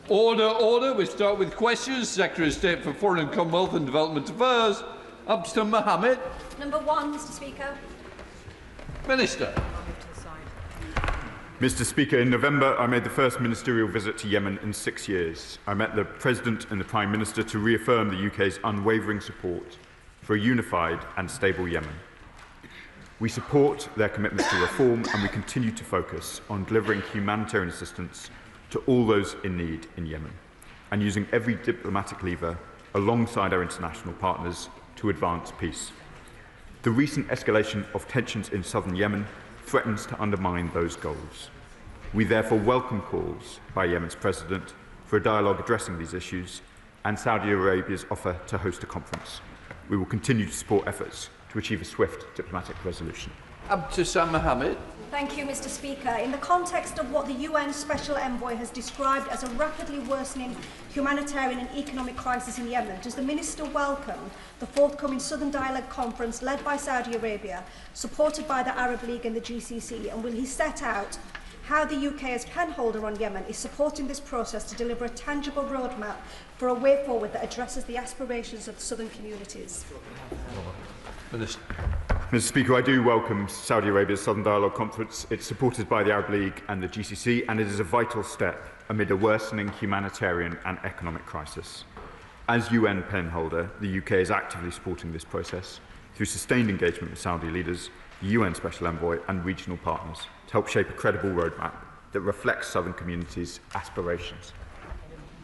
Order, order. We start with questions. Secretary of State for Foreign and Commonwealth and Development Affairs, Abdul Mohammed. Number 1, Mr Speaker. Minister. Mr Speaker, in November I made the first ministerial visit to Yemen in 6 years. I met the President and the Prime Minister to reaffirm the UK's unwavering support for a unified and stable Yemen. We support their commitments to reform and we continue to focus on delivering humanitarian assistance to all those in need in Yemen and using every diplomatic lever alongside our international partners to advance peace. The recent escalation of tensions in southern Yemen threatens to undermine those goals. We therefore welcome calls by Yemen's President for a dialogue addressing these issues and Saudi Arabia's offer to host a conference. We will continue to support efforts to achieve a swift diplomatic resolution. Abdul Mohammed. Thank you, Mr Speaker. In the context of what the UN Special Envoy has described as a rapidly worsening humanitarian and economic crisis in Yemen, does the Minister welcome the forthcoming Southern Dialogue Conference led by Saudi Arabia, supported by the Arab League and the GCC, and will he set out how the UK as penholder on Yemen is supporting this process to deliver a tangible roadmap for a way forward that addresses the aspirations of the southern communities? Minister. Mr Speaker, I do welcome Saudi Arabia's Southern Dialogue Conference. It's supported by the Arab League and the GCC, and it is a vital step amid a worsening humanitarian and economic crisis. As UN penholder, the UK is actively supporting this process through sustained engagement with Saudi leaders, the UN Special Envoy and regional partners to help shape a credible roadmap that reflects southern communities' aspirations.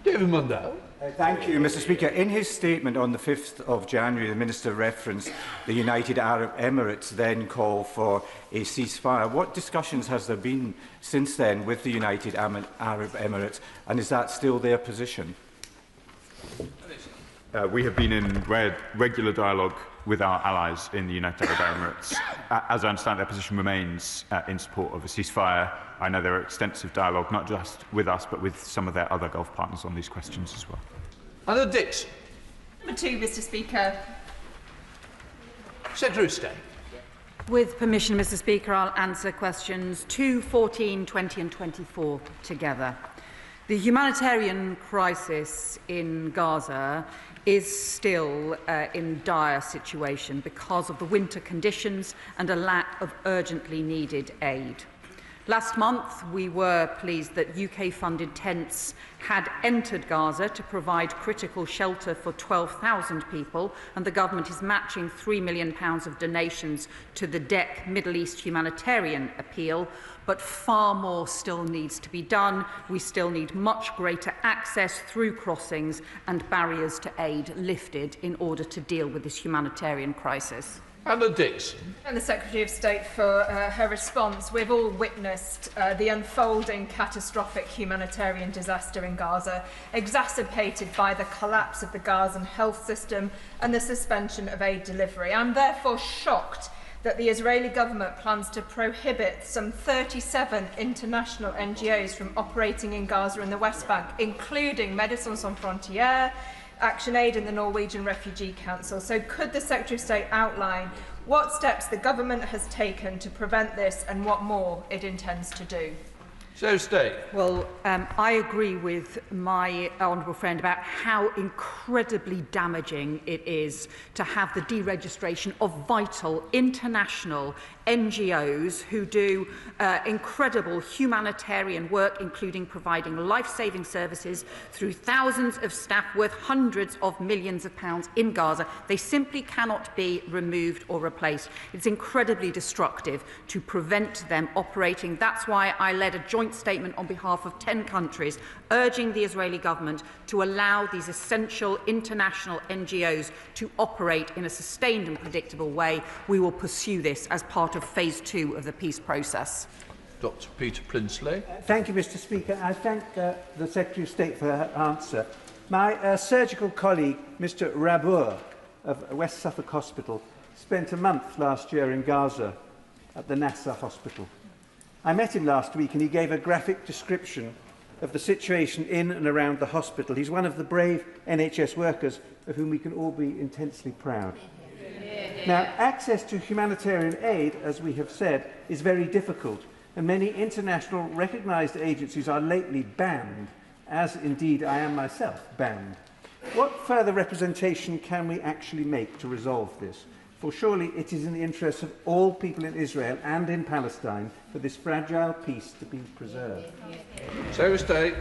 David Mundell. Thank you, Mr Speaker. In his statement on the 5th of January, the Minister referenced the United Arab Emirates' then call for a ceasefire. What discussions has there been since then with the United Arab Emirates, and is that still their position? We have been in regular dialogue with our allies in the United Arab Emirates. As I understand, their position remains in support of a ceasefire. I know there are extensive dialogue, not just with us, but with some of their other Gulf partners on these questions as well. Anna Dixon. Number 2, Mr Speaker. Secretary of State. With permission, Mr Speaker, I'll answer questions 2, 14, 20 and 24 together. The humanitarian crisis in Gaza is still in dire situation because of the winter conditions and a lack of urgently needed aid. Last month, we were pleased that UK-funded tents had entered Gaza to provide critical shelter for 12,000 people, and the government is matching £3 million of donations to the DEC Middle East humanitarian appeal. But far more still needs to be done. We still need much greater access through crossings and barriers to aid lifted in order to deal with this humanitarian crisis. Anna Dixon. And the Secretary of State for her response. We've all witnessed the unfolding catastrophic humanitarian disaster in Gaza, exacerbated by the collapse of the Gazan health system and the suspension of aid delivery. I'm therefore shocked that the Israeli government plans to prohibit some 37 international NGOs from operating in Gaza and the West Bank, including Médecins Sans Frontières, ActionAid and the Norwegian Refugee Council. So could the Secretary of State outline what steps the government has taken to prevent this and what more it intends to do? So State. Well, I agree with my honourable friend about how incredibly damaging it is to have the deregistration of vital international NGOs who do incredible humanitarian work, including providing life-saving services through thousands of staff worth hundreds of millions of pounds in Gaza. They simply cannot be removed or replaced. It's incredibly destructive to prevent them operating. That's why I led a joint statement on behalf of 10 countries urging the Israeli government to allow these essential international NGOs to operate in a sustained and predictable way. We will pursue this as part of phase 2 of the peace process. Dr. Peter Prinsley. Thank you, Mr Speaker. I thank the Secretary of State for her answer. My surgical colleague, Mr Rabour of West Suffolk Hospital, spent a month last year in Gaza at the Nasser Hospital. I met him last week and he gave a graphic description of the situation in and around the hospital. He's one of the brave NHS workers of whom we can all be intensely proud. Now, access to humanitarian aid, as we have said, is very difficult, and many international recognised agencies are lately banned as indeed I am myself bound. What further representation can we actually make to resolve this? For surely it is in the interests of all people in Israel and in Palestine for this fragile peace to be preserved. Secretary of State.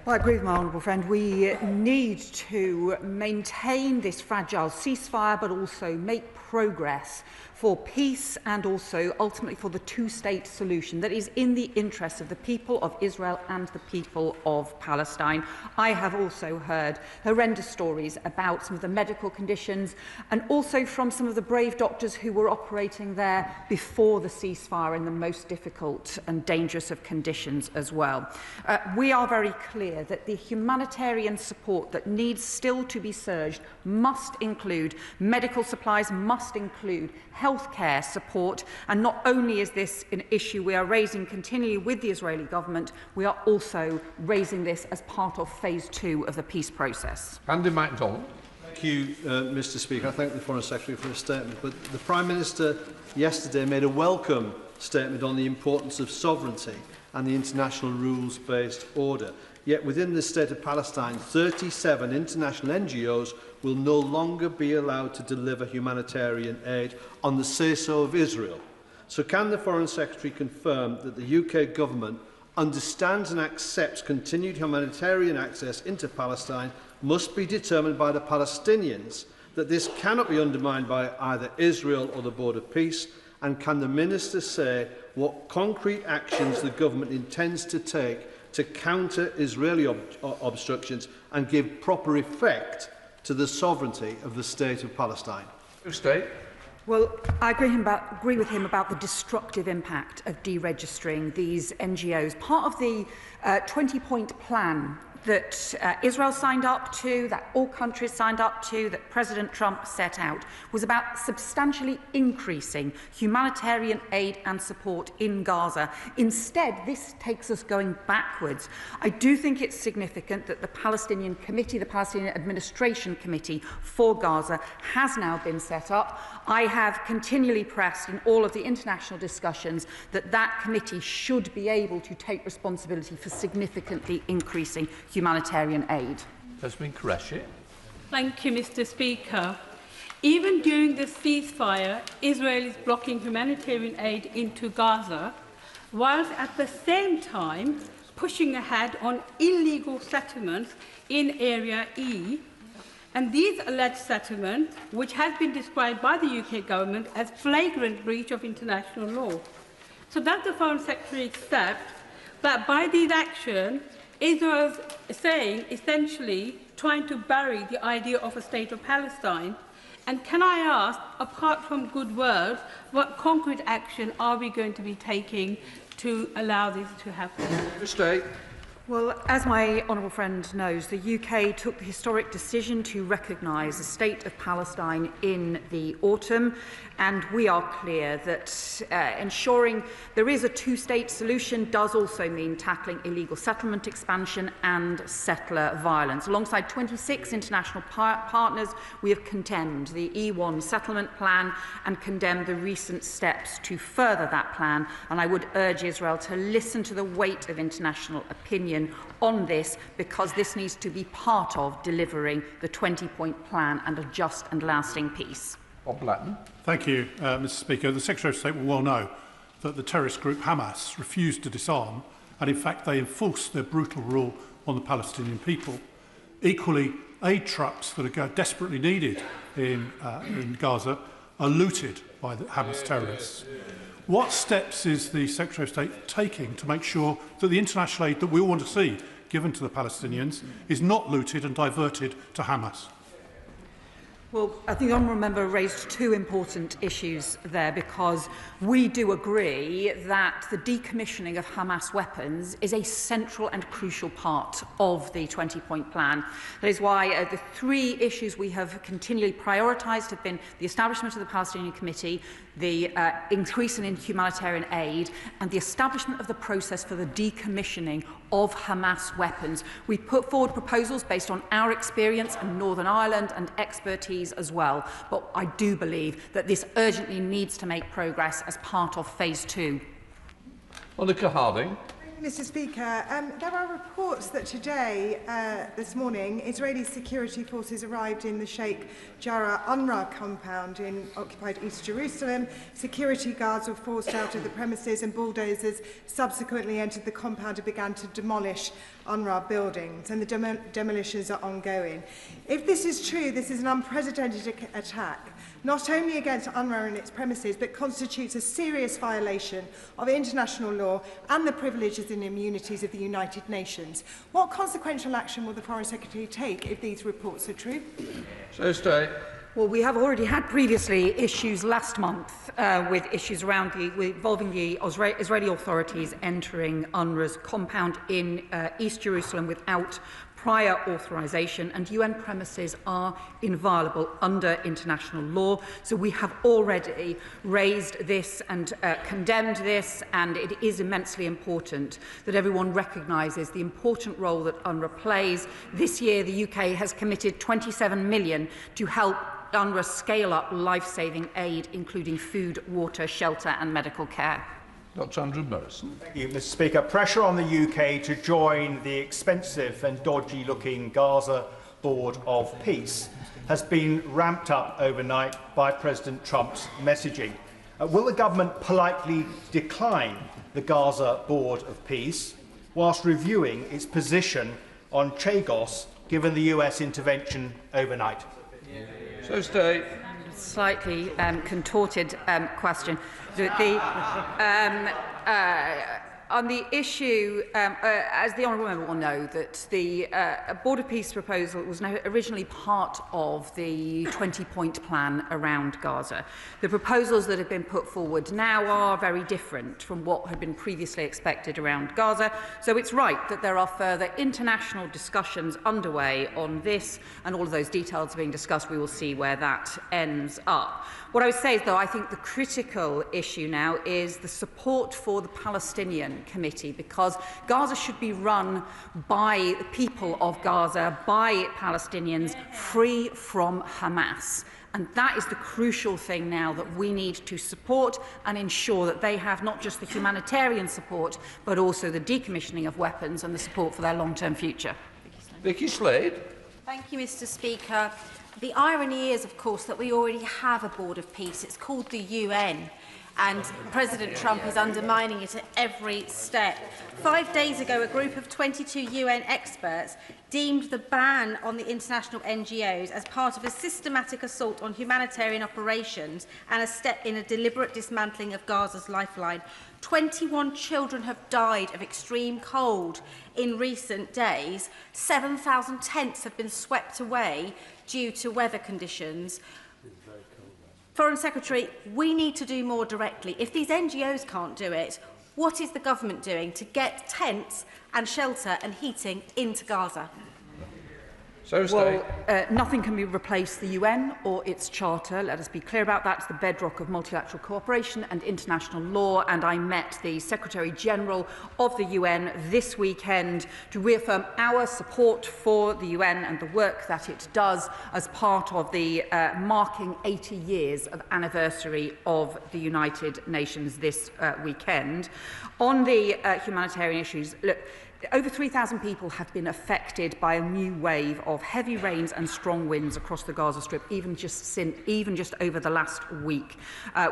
Well, I agree with my honourable friend. We need to maintain this fragile ceasefire, but also make progress for peace and also ultimately for the two-state solution that is in the interests of the people of Israel and the people of Palestine. I have also heard horrendous stories about some of the medical conditions and also from some of the brave doctors who were operating there before the ceasefire in the most difficult and dangerous of conditions as well. We are very clear that the humanitarian support that needs still to be surged must include medical supplies, must include healthcare support, and not only is this an issue we are raising continually with the Israeli government, we are also raising this as part of phase 2 of the peace process. Andy MacDonald. Thank you, Mr. Speaker. I thank the Foreign Secretary for his statement. But the Prime Minister yesterday made a welcome statement on the importance of sovereignty and the international rules-based order. Yet within the state of Palestine, 37 international NGOs will no longer be allowed to deliver humanitarian aid on the say-so of Israel. So can the Foreign Secretary confirm that the UK government understands and accepts continued humanitarian access into Palestine must be determined by the Palestinians, that this cannot be undermined by either Israel or the Board of Peace, and can the Minister say what concrete actions the government intends to take to counter Israeli obstructions and give proper effect to the sovereignty of the State of Palestine? State. Well, I agree with him about the destructive impact of deregistering these NGOs. Part of the 20-point plan that Israel signed up to, that all countries signed up to, that President Trump set out, was about substantially increasing humanitarian aid and support in Gaza. Instead, this takes us going backwards. I do think it's significant that the Palestinian Committee, the Palestinian Administration Committee for Gaza, has now been set up. I have continually pressed in all of the international discussions that that committee should be able to take responsibility for significantly increasing humanitarian aid. Jasmine Qureshi. Thank you, Mr. Speaker. Even during the ceasefire, Israel is blocking humanitarian aid into Gaza, whilst at the same time pushing ahead on illegal settlements in Area E. And these alleged settlements, which has been described by the UK government as flagrant breach of international law. So does the Foreign Secretary accept that by these actions, Israel is saying, essentially, trying to bury the idea of a state of Palestine? And can I ask, apart from good words, what concrete action are we going to be taking to allow this to happen? State. Well, as my honourable friend knows, the UK took the historic decision to recognise the state of Palestine in the autumn, and we are clear that ensuring there is a two-state solution does also mean tackling illegal settlement expansion and settler violence. Alongside 26 international partners, we have condemned the E1 settlement plan and condemned the recent steps to further that plan, and I would urge Israel to listen to the weight of international opinion on this, because this needs to be part of delivering the 20-point plan and a just and lasting peace. Bob Blatton. Thank you, Mr. Speaker. The Secretary of State will well know that the terrorist group Hamas refused to disarm, and in fact they enforced their brutal rule on the Palestinian people. Equally, aid trucks that are desperately needed in Gaza are looted by the Hamas terrorists. What steps is the Secretary of State taking to make sure that the international aid that we all want to see given to the Palestinians is not looted and diverted to Hamas? Well, I think the honourable member raised two important issues there, because we do agree that the decommissioning of Hamas weapons is a central and crucial part of the 20-point plan. That is why the three issues we have continually prioritised have been the establishment of the Palestinian Committee, the increase in humanitarian aid, and the establishment of the process for the decommissioning of Hamas weapons. We put forward proposals based on our experience in Northern Ireland and expertise as well, but I do believe that this urgently needs to make progress as part of phase 2. Monica Harding. Mr. Speaker, there are reports that today, this morning, Israeli security forces arrived in the Sheikh Jarrah UNRWA compound in occupied East Jerusalem. Security guards were forced out of the premises and bulldozers subsequently entered the compound and began to demolish UNRWA buildings, and the demolitions are ongoing. If this is true, this is an unprecedented attack, not only against UNRWA and its premises, but constitutes a serious violation of international law and the privileges and immunities of the United Nations. What consequential action will the Foreign Secretary take if these reports are true? So stay. Well, we have already had previously issues last month with issues involving the Israeli authorities entering UNRWA's compound in East Jerusalem without prior authorization, and UN premises are inviolable under international law. So we have already raised this and condemned this, and it is immensely important that everyone recognises the important role that UNRWA plays. This year, the UK has committed 27 million to help UNRWA scale up life-saving aid, including food, water, shelter and medical care. Dr. Andrew Morrison. Thank you, Mr. Speaker. Pressure on the UK to join the expensive and dodgy-looking Gaza Board of Peace has been ramped up overnight by President Trump's messaging. Will the government politely decline the Gaza Board of Peace whilst reviewing its position on Chagos, given the US intervention overnight? So stay. Slightly contorted question. On the issue, as the honourable member will know, that the Board of Peace proposal was originally part of the 20-point plan around Gaza. The proposals that have been put forward now are very different from what had been previously expected around Gaza. So it's right that there are further international discussions underway on this, and all of those details are being discussed. We will see where that ends up. What I would say is, though, I think the critical issue now is the support for the Palestinian Committee, because Gaza should be run by the people of Gaza, by Palestinians, free from Hamas. And that is the crucial thing now that we need to support and ensure that they have not just the humanitarian support, but also the decommissioning of weapons and the support for their long-term future. Vicky Slade. Thank you, Mr. Speaker. The irony is, of course, that we already have a Board of Peace. It's called the UN, and President Trump is undermining it at every step. 5 days ago, a group of 22 UN experts deemed the ban on the international NGOs as part of a systematic assault on humanitarian operations and a step in a deliberate dismantling of Gaza's lifeline. 21 children have died of extreme cold in recent days. 7,000 tents have been swept away due to weather conditions. Foreign Secretary, we need to do more directly. If these NGOs can't do it, what is the government doing to get tents and shelter and heating into Gaza? Well, nothing can replace the UN or its charter. Let us be clear about that. It's the bedrock of multilateral cooperation and international law. And I met the Secretary-General of the UN this weekend to reaffirm our support for the UN and the work that it does as part of the marking 80 years of anniversary of the United Nations this weekend. On the humanitarian issues, look, over 3,000 people have been affected by a new wave of heavy rains and strong winds across the Gaza Strip, even just over the last week,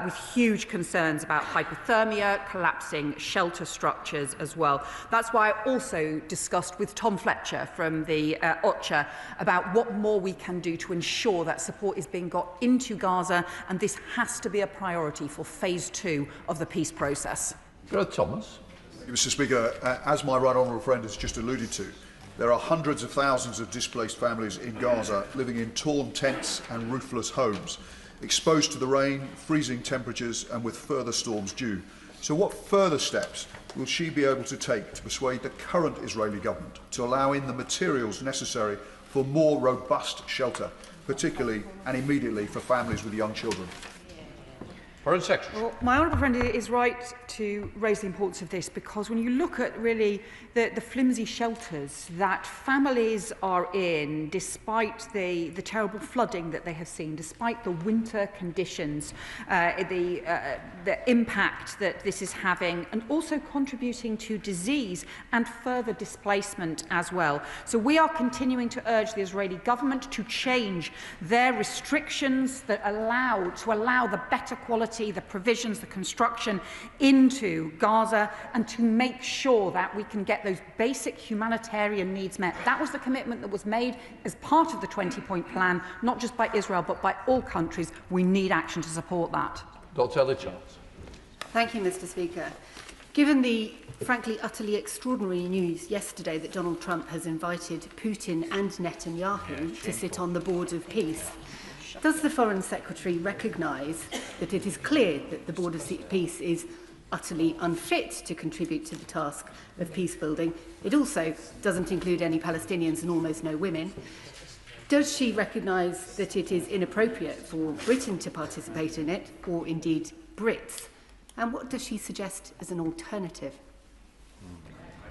with huge concerns about hypothermia, collapsing shelter structures as well. That's why I also discussed with Tom Fletcher from the OCHA about what more we can do to ensure that support is being got into Gaza, and this has to be a priority for phase 2 of the peace process. Thomas. Mr. Speaker, as my right honourable friend has just alluded to, there are hundreds of thousands of displaced families in Gaza living in torn tents and roofless homes, exposed to the rain, freezing temperatures and with further storms due. So what further steps will she be able to take to persuade the current Israeli government to allow in the materials necessary for more robust shelter, particularly and immediately for families with young children? Foreign Secretary. Well, my honourable friend is right to raise the importance of this, because when you look at really the flimsy shelters that families are in, despite the terrible flooding that they have seen, despite the winter conditions, the impact that this is having, and also contributing to disease and further displacement as well. So we are continuing to urge the Israeli government to change their restrictions that allow the better quality, the provisions, the construction into Gaza, and to make sure that we can get those basic humanitarian needs met. That was the commitment that was made as part of the 20-point plan, not just by Israel, but by all countries. We need action to support that. Dr. Charles. Thank you, Mr. Speaker. Given the, frankly, utterly extraordinary news yesterday that Donald Trump has invited Putin and Netanyahu to sit on the Board of Peace, does the Foreign Secretary recognise that it is clear that the Board of Peace is utterly unfit to contribute to the task of peace building? It also doesn't include any Palestinians and almost no women. Does she recognise that it is inappropriate for Britain to participate in it, or indeed Brits? And what does she suggest as an alternative?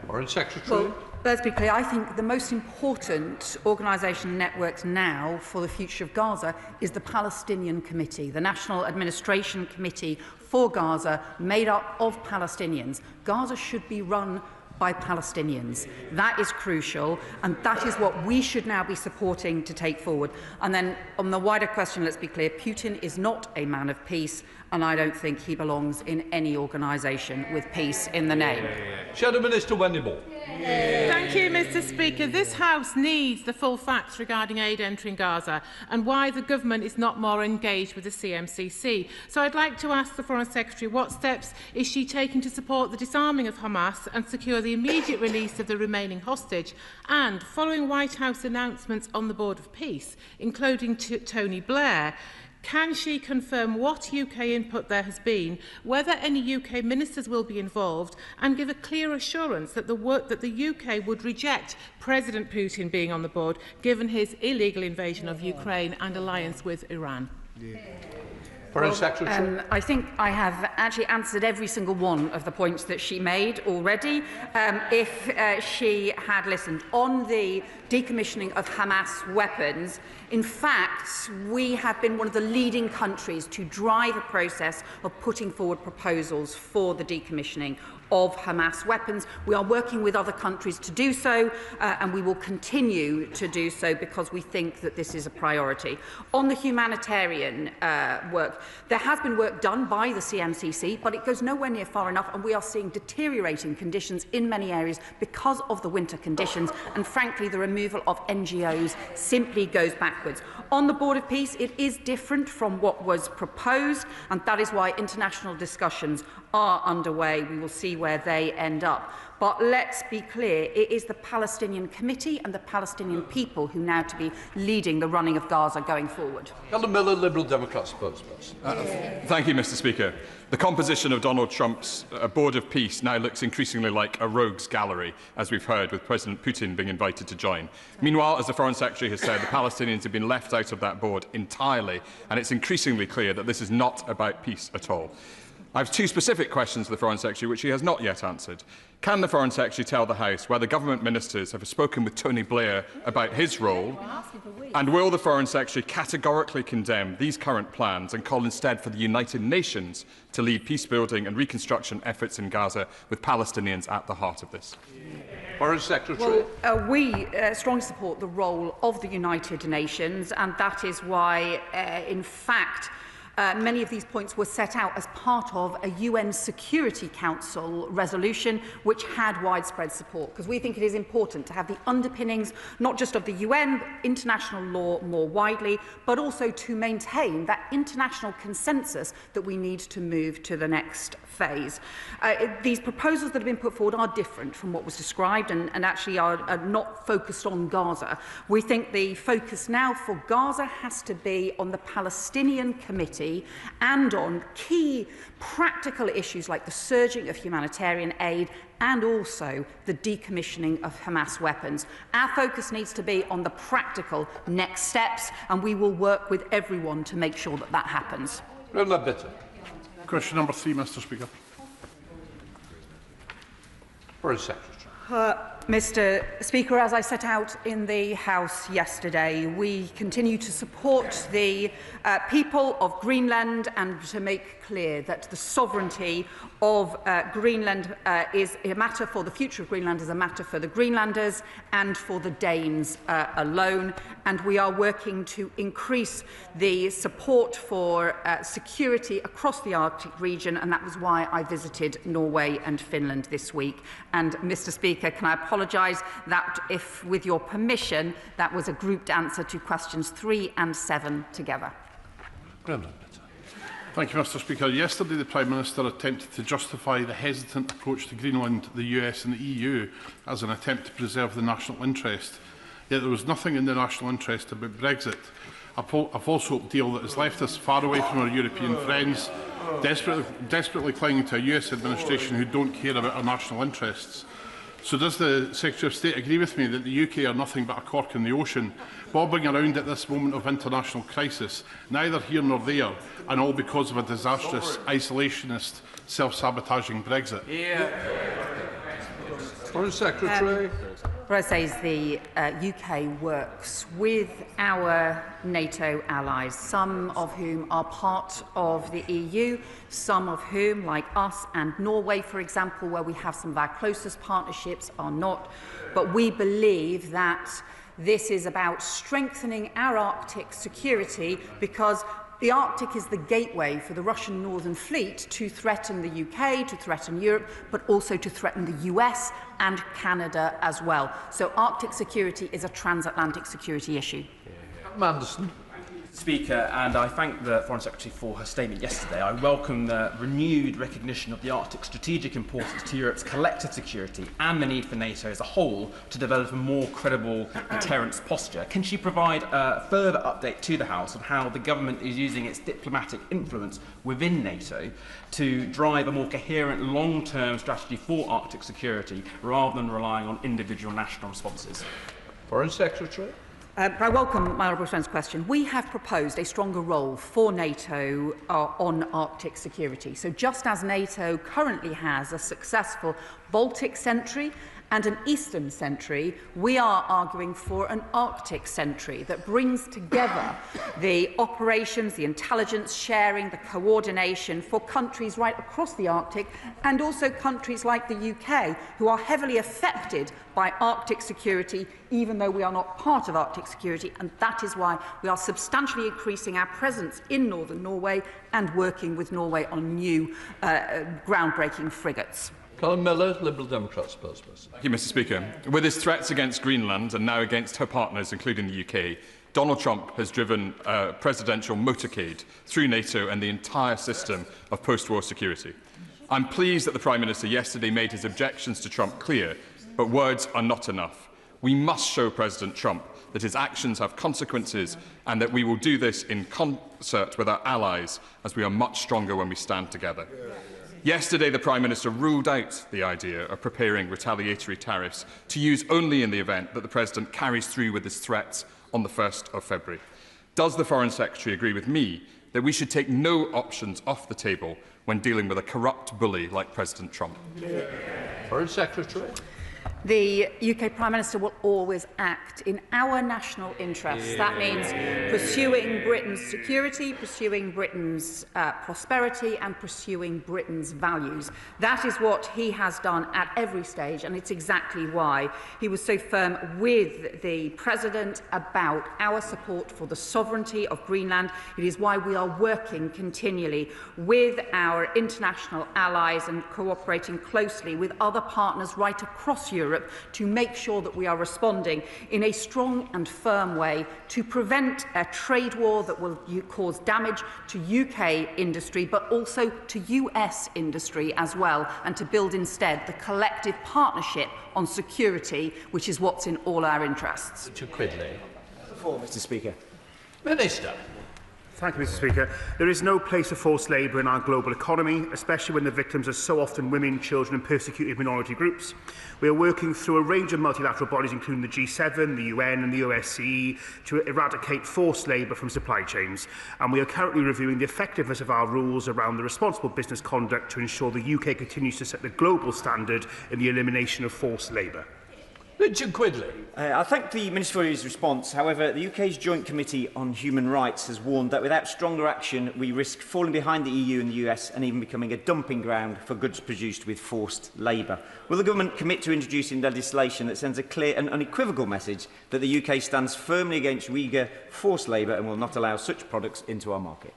Foreign Secretary. Well, let's be clear. I think the most important organisation networks now for the future of Gaza is the Palestinian Committee, the National Administration Committee for Gaza, made up of Palestinians. Gaza should be run by Palestinians. That is crucial, and that is what we should now be supporting to take forward. And then on the wider question, let's be clear, Putin is not a man of peace, and I don't think he belongs in any organisation with peace in the name. Shadow Minister Wendy Moore. Thank you, Mr. Speaker. This House needs the full facts regarding aid entering Gaza and why the government is not more engaged with the CMCC. So I'd like to ask the Foreign Secretary, what steps is she taking to support the disarming of Hamas and secure the immediate release of the remaining hostage? And following White House announcements on the Board of Peace, including Tony Blair, can she confirm what UK input there has been, whether any UK ministers will be involved, and give a clear assurance that the UK would reject President Putin being on the board, given his illegal invasion of Ukraine and alliance with Iran? Foreign Secretary. I think I have actually answered every single one of the points that she made already. If she had listened on the decommissioning of Hamas weapons, in fact, we have been one of the leading countries to drive a process of putting forward proposals for the decommissioning of Hamas weapons. We are working with other countries to do so, and we will continue to do so because we think that this is a priority. On the humanitarian work, there has been work done by the CMCC, but it goes nowhere near far enough, and we are seeing deteriorating conditions in many areas because of the winter conditions, and frankly, the removal of NGOs simply goes backwards. On the Board of Peace, it is different from what was proposed, and that is why international discussions are underway. We will see where they end up. But let's be clear, it is the Palestinian Committee and the Palestinian people who now to be leading the running of Gaza going forward. Helen Miller, Liberal Democrat spokesperson. Thank you, Mr. Speaker. The composition of Donald Trump's Board of Peace now looks increasingly like a rogues gallery, as we've heard, with President Putin being invited to join. Meanwhile, as the Foreign Secretary has said, the Palestinians have been left out of that board entirely, and it's increasingly clear that this is not about peace at all. I have two specific questions to the Foreign Secretary, which she has not yet answered. Can the Foreign Secretary tell the House whether government ministers have spoken with Tony Blair about his role? And will the Foreign Secretary categorically condemn these current plans and call instead for the United Nations to lead peace-building and reconstruction efforts in Gaza, with Palestinians at the heart of this? Foreign Secretary. Well, we strongly support the role of the United Nations, and that is why, in fact, many of these points were set out as part of a UN Security Council resolution which had widespread support, because we think it is important to have the underpinnings not just of the UN, but international law more widely, but also to maintain that international consensus that we need to move to the next phase. These proposals that have been put forward are different from what was described and actually are not focused on Gaza. We think the focus now for Gaza has to be on the Palestinian Committee and on key practical issues like the surging of humanitarian aid and also the decommissioning of Hamas weapons. Our focus needs to be on the practical next steps, and we will work with everyone to make sure that that happens. Question number 3, Mr Speaker. Foreign Secretary. Mr Speaker, as I set out in the House yesterday, we continue to support the people of Greenland and to make clear that the sovereignty of Greenland is a matter for the future of Greenland, is a matter for the Greenlanders and for the Danes alone. And we are working to increase the support for security across the Arctic region, and that was why I visited Norway and Finland this week. And Mr Speaker, can I apologise that if, with your permission, that was a grouped answer to questions 3 and 7 together. Thank you, Mr Speaker. Yesterday, the Prime Minister attempted to justify the hesitant approach to Greenland, the US and the EU as an attempt to preserve the national interest. Yet there was nothing in the national interest about Brexit. A false-hope deal that has left us far away from our European friends, desperately clinging to a US administration who don't care about our national interests. So does the Secretary of State agree with me that the UK are nothing but a cork in the ocean, bobbing around at this moment of international crisis, neither here nor there, and all because of a disastrous, isolationist, self-sabotaging Brexit? Foreign Secretary. What I say is the UK works with our NATO allies, some of whom are part of the EU, some of whom, like us and Norway, for example, where we have some of our closest partnerships, are not. But we believe that this is about strengthening our Arctic security, because the Arctic is the gateway for the Russian Northern Fleet to threaten the UK, to threaten Europe, but also to threaten the US and Canada as well. So Arctic security is a transatlantic security issue. Manderson. Speaker, and I thank the Foreign Secretary for her statement yesterday. I welcome the renewed recognition of the Arctic's strategic importance to Europe's collective security and the need for NATO as a whole to develop a more credible deterrence posture. Can she provide a further update to the House on how the government is using its diplomatic influence within NATO to drive a more coherent long-term strategy for Arctic security rather than relying on individual national responses? Foreign Secretary. I welcome my honourable friend's question. We have proposed a stronger role for NATO on Arctic security. So just as NATO currently has a successful Baltic sentry and an Eastern sentry, we are arguing for an Arctic sentry that brings together the operations, the intelligence sharing, the coordination for countries right across the Arctic, and also countries like the UK, who are heavily affected by Arctic security, even though we are not part of Arctic security. And that is why we are substantially increasing our presence in northern Norway and working with Norway on new groundbreaking frigates. Colin Miller, Liberal Democrats, spokesperson. Thank you, Mr Speaker. With his threats against Greenland and now against her partners, including the UK, Donald Trump has driven a presidential motorcade through NATO and the entire system of post-war security. I'm pleased that the Prime Minister yesterday made his objections to Trump clear, but words are not enough. We must show President Trump that his actions have consequences and that we will do this in concert with our allies, as we are much stronger when we stand together. Yesterday, the Prime Minister ruled out the idea of preparing retaliatory tariffs to use only in the event that the President carries through with his threats on the 1st of February. Does the Foreign Secretary agree with me that we should take no options off the table when dealing with a corrupt bully like President Trump? Foreign Secretary. The UK Prime Minister will always act in our national interests. That means pursuing Britain's security, pursuing Britain's prosperity and pursuing Britain's values. That is what he has done at every stage, and it's exactly why he was so firm with the President about our support for the sovereignty of Greenland. It is why we are working continually with our international allies and cooperating closely with other partners right across Europe to make sure that we are responding in a strong and firm way to prevent a trade war that will cause damage to UK industry, but also to US industry as well, and to build instead the collective partnership on security, which is what's in all our interests. Richard Quidley. Mr Speaker. Minister. Thank you, Mr. Speaker. There is no place for forced labour in our global economy, especially when the victims are so often women, children and persecuted minority groups. We are working through a range of multilateral bodies, including the G7, the UN and the OSCE, to eradicate forced labour from supply chains. And we are currently reviewing the effectiveness of our rules around the responsible business conduct to ensure the UK continues to set the global standard in the elimination of forced labour. Richard Quidley. I thank the Minister for his response. However, the UK's Joint Committee on Human Rights has warned that without stronger action, we risk falling behind the EU and the US and even becoming a dumping ground for goods produced with forced labour. Will the government commit to introducing legislation that sends a clear and unequivocal message that the UK stands firmly against Uyghur forced labour and will not allow such products into our market?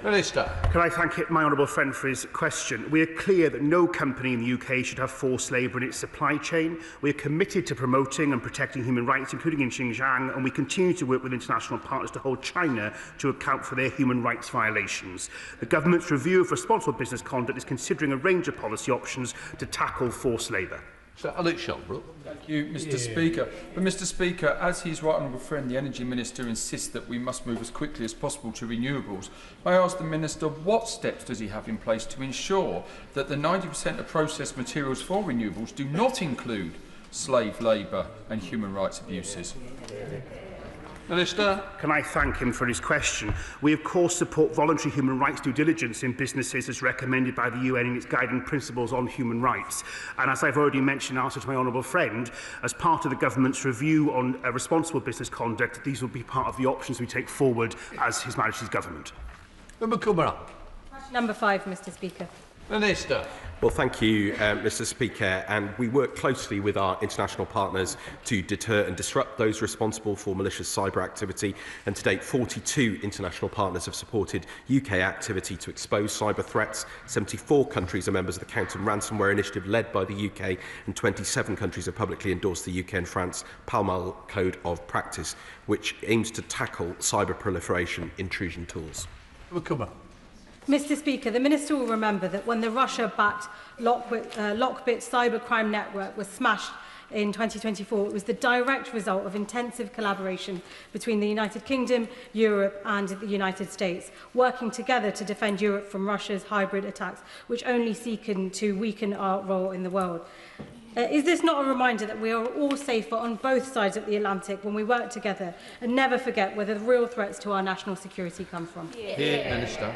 Minister. Can I thank my honourable friend for his question? We are clear that no company in the UK should have forced labour in its supply chain. We are committed to promoting and protecting human rights, including in Xinjiang, and we continue to work with international partners to hold China to account for their human rights violations. The government's review of responsible business conduct is considering a range of policy options to tackle forced labour. Sir Alex Shelbrooke. Thank you, Mr. Speaker. But, Mr. Speaker, as his right honourable friend, the Energy Minister, insists that we must move as quickly as possible to renewables, may I ask the Minister what steps does he have in place to ensure that the 90% of processed materials for renewables do not include slave labour and human rights abuses? Minister. Can I thank him for his question? We of course support voluntary human rights due diligence in businesses as recommended by the UN in its guiding principles on human rights. And as I've already mentioned in answer to my honourable friend, as part of the government's review on responsible business conduct, these will be part of the options we take forward as His Majesty's government. Number 5, Mr. Speaker. Minister. Well, thank you, Mr. Speaker. And we work closely with our international partners to deter and disrupt those responsible for malicious cyber activity. And to date, 42 international partners have supported UK activity to expose cyber threats. 74 countries are members of the Counter Ransomware Initiative led by the UK, and 27 countries have publicly endorsed the UK and France Pall Mall Code of Practice, which aims to tackle cyber proliferation intrusion tools. Mr. Speaker, the Minister will remember that when the Russia-backed Lockbit cybercrime network was smashed in 2024, it was the direct result of intensive collaboration between the United Kingdom, Europe and the United States, working together to defend Europe from Russia's hybrid attacks, which only seek to weaken our role in the world. Is this not a reminder that we are all safer on both sides of the Atlantic when we work together and never forget where the real threats to our national security come from? Minister.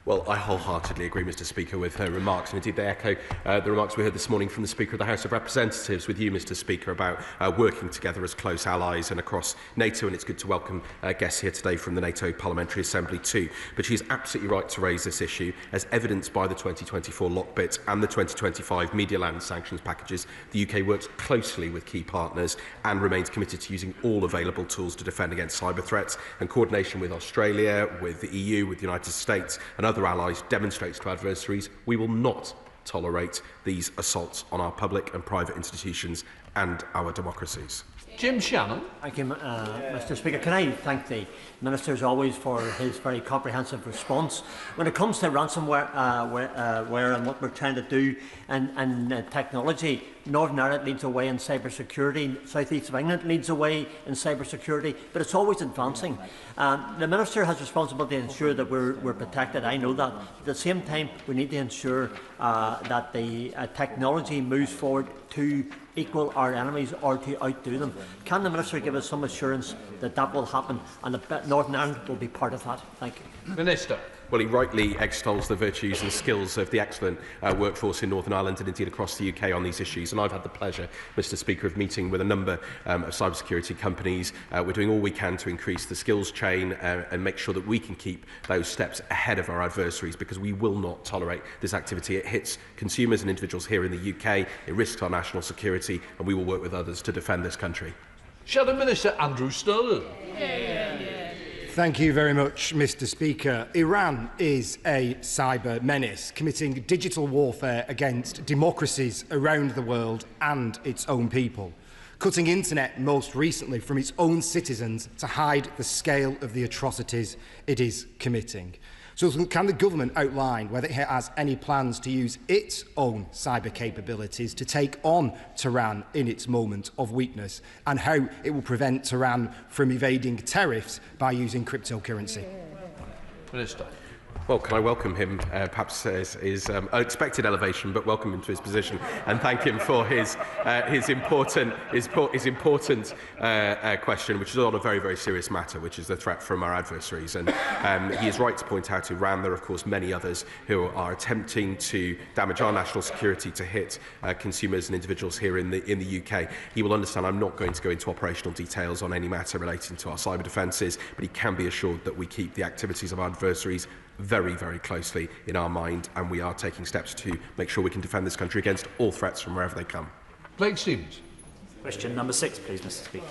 Well, I wholeheartedly agree, Mr. Speaker, with her remarks, and indeed they echo the remarks we heard this morning from the Speaker of the House of Representatives with you, Mr. Speaker, about working together as close allies and across NATO, and it's good to welcome guests here today from the NATO Parliamentary Assembly too. But she is absolutely right to raise this issue, as evidenced by the 2024 Lockbit and the 2025 Media Land sanctions packages. The UK works closely with key partners and remains committed to using all available tools to defend against cyber threats, and coordination with Australia, with the EU, with the United States and other allies demonstrates to adversaries we will not tolerate these assaults on our public and private institutions and our democracies. Jim Shannon. Thank you, Mr. Speaker. Can I thank the Minister as always for his very comprehensive response. When it comes to ransomware and what we're trying to do and technology, Northern Ireland leads the way in cybersecurity, South East of England leads the way in cybersecurity, but it's always advancing. The Minister has responsibility to ensure that we're protected, I know that. At the same time, we need to ensure that the technology moves forward to equal our enemies or to outdo them. Can the Minister give us some assurance that that will happen and that Northern Ireland will be part of that? Thank you. Minister. Well, he rightly extols the virtues and skills of the excellent workforce in Northern Ireland and indeed across the UK on these issues. And I've had the pleasure, Mr. Speaker, of meeting with a number of cybersecurity companies. We're doing all we can to increase the skills chain and make sure that we can keep those steps ahead of our adversaries, because we will not tolerate this activity. It hits consumers and individuals here in the UK, it risks our national security, and we will work with others to defend this country. Shadow Minister Andrew Sterling. Thank you very much, Mr. Speaker. Iran is a cyber menace, committing digital warfare against democracies around the world and its own people, cutting internet most recently from its own citizens to hide the scale of the atrocities it is committing. So can the government outline whether it has any plans to use its own cyber capabilities to take on Tehran in its moment of weakness, and how it will prevent Tehran from evading tariffs by using cryptocurrency? Minister. Well, can I welcome him, perhaps as his unexpected elevation, but welcome him to his position and thank him for his important question, which is on a very, very serious matter, which is the threat from our adversaries. And he is right to point out Iran. There are, of course, many others who are attempting to damage our national security, to hit consumers and individuals here in the UK. He will understand I'm not going to go into operational details on any matter relating to our cyber defences, but he can be assured that we keep the activities of our adversaries very, very closely in our mind, and we are taking steps to make sure we can defend this country against all threats from wherever they come. Blake Stevens. Question number 6, please, Mr. Speaker.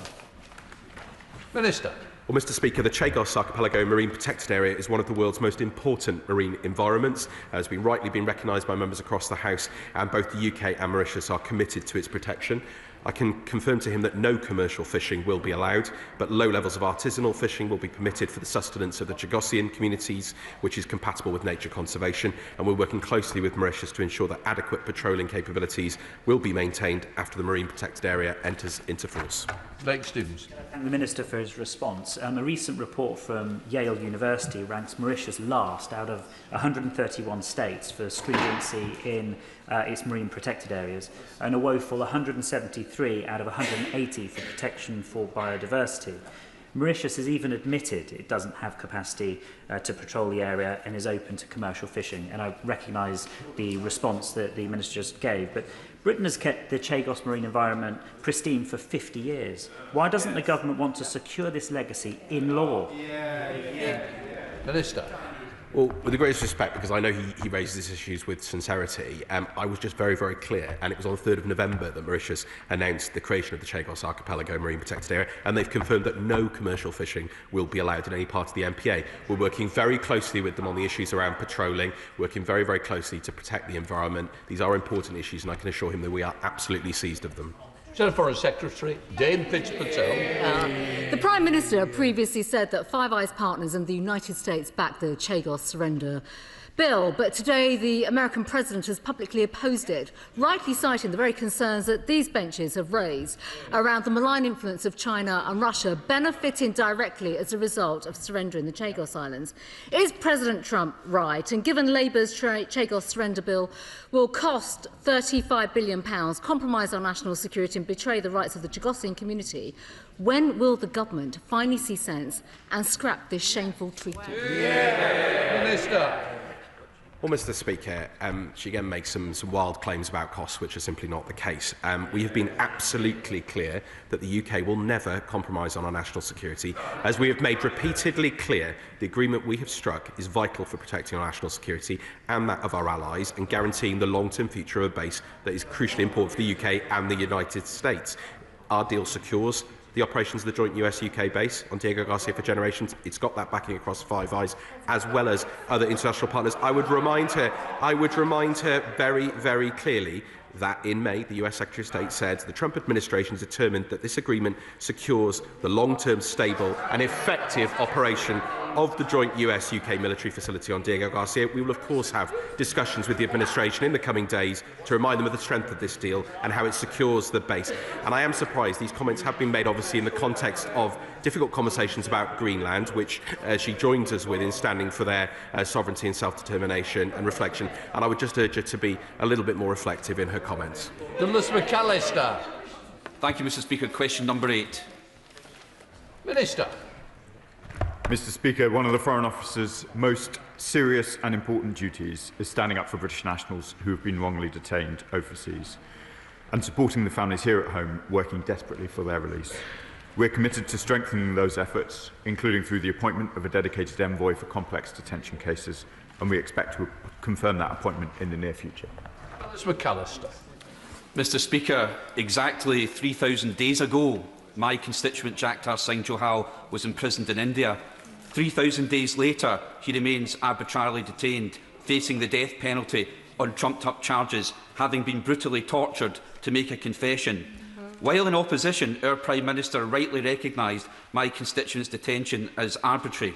Minister. Well, Mr. Speaker, the Chagos Archipelago Marine Protected Area is one of the world's most important marine environments. Has been rightly been recognised by members across the House, and both the UK and Mauritius are committed to its protection. I can confirm to him that no commercial fishing will be allowed, but low levels of artisanal fishing will be permitted for the sustenance of the Chagosian communities, which is compatible with nature conservation, and we're working closely with Mauritius to ensure that adequate patrolling capabilities will be maintained after the Marine Protected Area enters into force. Blake Stevens. Thank the Minister for his response. A recent report from Yale University ranks Mauritius last out of 131 states for stringency in its marine protected areas, and a woeful 173 out of 180 for protection for biodiversity. Mauritius has even admitted it doesn't have capacity to patrol the area and is open to commercial fishing, and I recognise the response that the Minister just gave, but Britain has kept the Chagos marine environment pristine for 50 years. Why doesn't the government want to secure this legacy in law? Minister. Well, with the greatest respect, because I know he raises these issues with sincerity, I was just very, very clear, and it was on the 3rd of November that Mauritius announced the creation of the Chagos Archipelago Marine Protected Area, and they've confirmed that no commercial fishing will be allowed in any part of the MPA. We're working very closely with them on the issues around patrolling, working very, very closely to protect the environment. These are important issues, and I can assure him that we are absolutely seized of them. Foreign Secretary Dame Fitzpatel. The Prime Minister previously said that Five Eyes partners and the United States backed the Chagos surrender bill, but today the American president has publicly opposed it, rightly citing the very concerns that these benches have raised around the malign influence of China and Russia benefiting directly as a result of surrendering the Chagos Islands. Is President Trump right? And given Labour's Chagos surrender bill will cost £35 billion, compromise our national security and betray the rights of the Chagosian community, when will the government finally see sense and scrap this shameful treaty? Minister. Well, Mr. Speaker, she again makes some wild claims about costs, which are simply not the case. We have been absolutely clear that the UK will never compromise on our national security. As we have made repeatedly clear, the agreement we have struck is vital for protecting our national security and that of our allies, and guaranteeing the long-term future of a base that is crucially important for the UK and the United States. Our deal secures the operations of the joint US-UK base on Diego Garcia for generations. It's got that backing across Five Eyes, as well as other international partners. I would remind her very, very clearly that in May, the US Secretary of State said the Trump administration determined that this agreement secures the long-term, stable and effective operation of the joint US-UK military facility on Diego Garcia. We will, of course, have discussions with the administration in the coming days to remind them of the strength of this deal and how it secures the base. And I am surprised these comments have been made, obviously, in the context of difficult conversations about Greenland, which she joins us with in standing for their sovereignty and self-determination and reflection. And I would just urge her to be a little bit more reflective in her comments. Douglas McAllister. Thank you, Mr. Speaker. Question number 8. Minister. Mr. Speaker, one of the Foreign Office's most serious and important duties is standing up for British nationals who have been wrongly detained overseas and supporting the families here at home working desperately for their release. We're committed to strengthening those efforts, including through the appointment of a dedicated envoy for complex detention cases, and we expect to confirm that appointment in the near future. Douglas McAllister. Mr. Speaker, exactly 3,000 days ago, my constituent Jagtar Singh Johal was imprisoned in India. 3,000 days later, he remains arbitrarily detained, facing the death penalty on trumped-up charges, having been brutally tortured to make a confession. While in opposition, our Prime Minister rightly recognised my constituent's detention as arbitrary.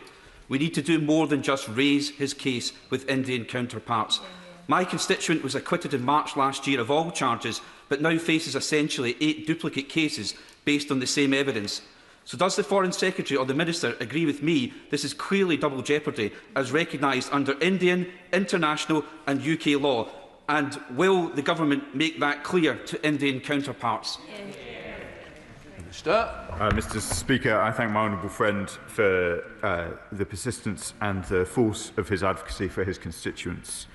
We need to do more than just raise his case with Indian counterparts. My constituent was acquitted in March last year of all charges, but now faces essentially 8 duplicate cases based on the same evidence. So does the Foreign Secretary or the Minister agree with me this is clearly double jeopardy as recognised under Indian, international and UK law? And will the government make that clear to Indian counterparts? Mr. Speaker, I thank my honourable friend for the persistence and the force of his advocacy for his constituents.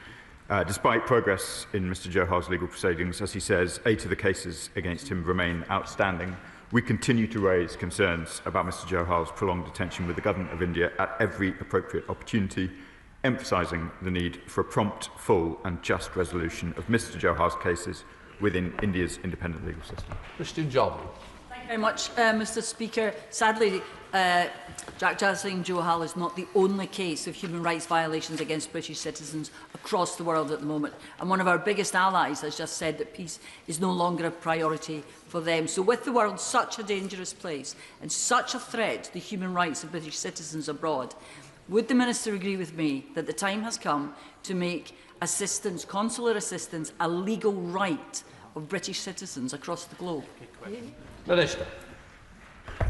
Despite progress in Mr. Johal's legal proceedings, as he says, 8 of the cases against him remain outstanding. We continue to raise concerns about Mr. Johal's prolonged detention with the Government of India at every appropriate opportunity, emphasising the need for a prompt, full and just resolution of Mr. Johal's cases within India's independent legal system. Christian Jolly. Thank you very much, Mr. Speaker. Sadly, Jagtar Singh Johal is not the only case of human rights violations against British citizens across the world at the moment. And one of our biggest allies has just said that peace is no longer a priority for them. So with the world such a dangerous place and such a threat to the human rights of British citizens abroad, would the Minister agree with me that the time has come to make assistance, consular assistance, a legal right of British citizens across the globe? Minister.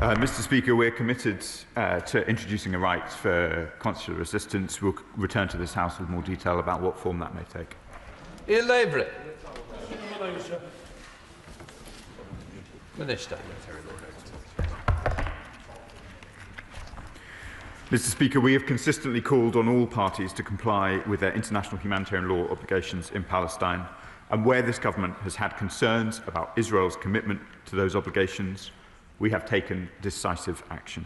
Mr. Speaker, we're committed to introducing a right for consular assistance. We'll return to this House with more detail about what form that may take. Minister. Mr. Speaker, we have consistently called on all parties to comply with their international humanitarian law obligations in Palestine, and where this government has had concerns about Israel's commitment to those obligations, we have taken decisive action.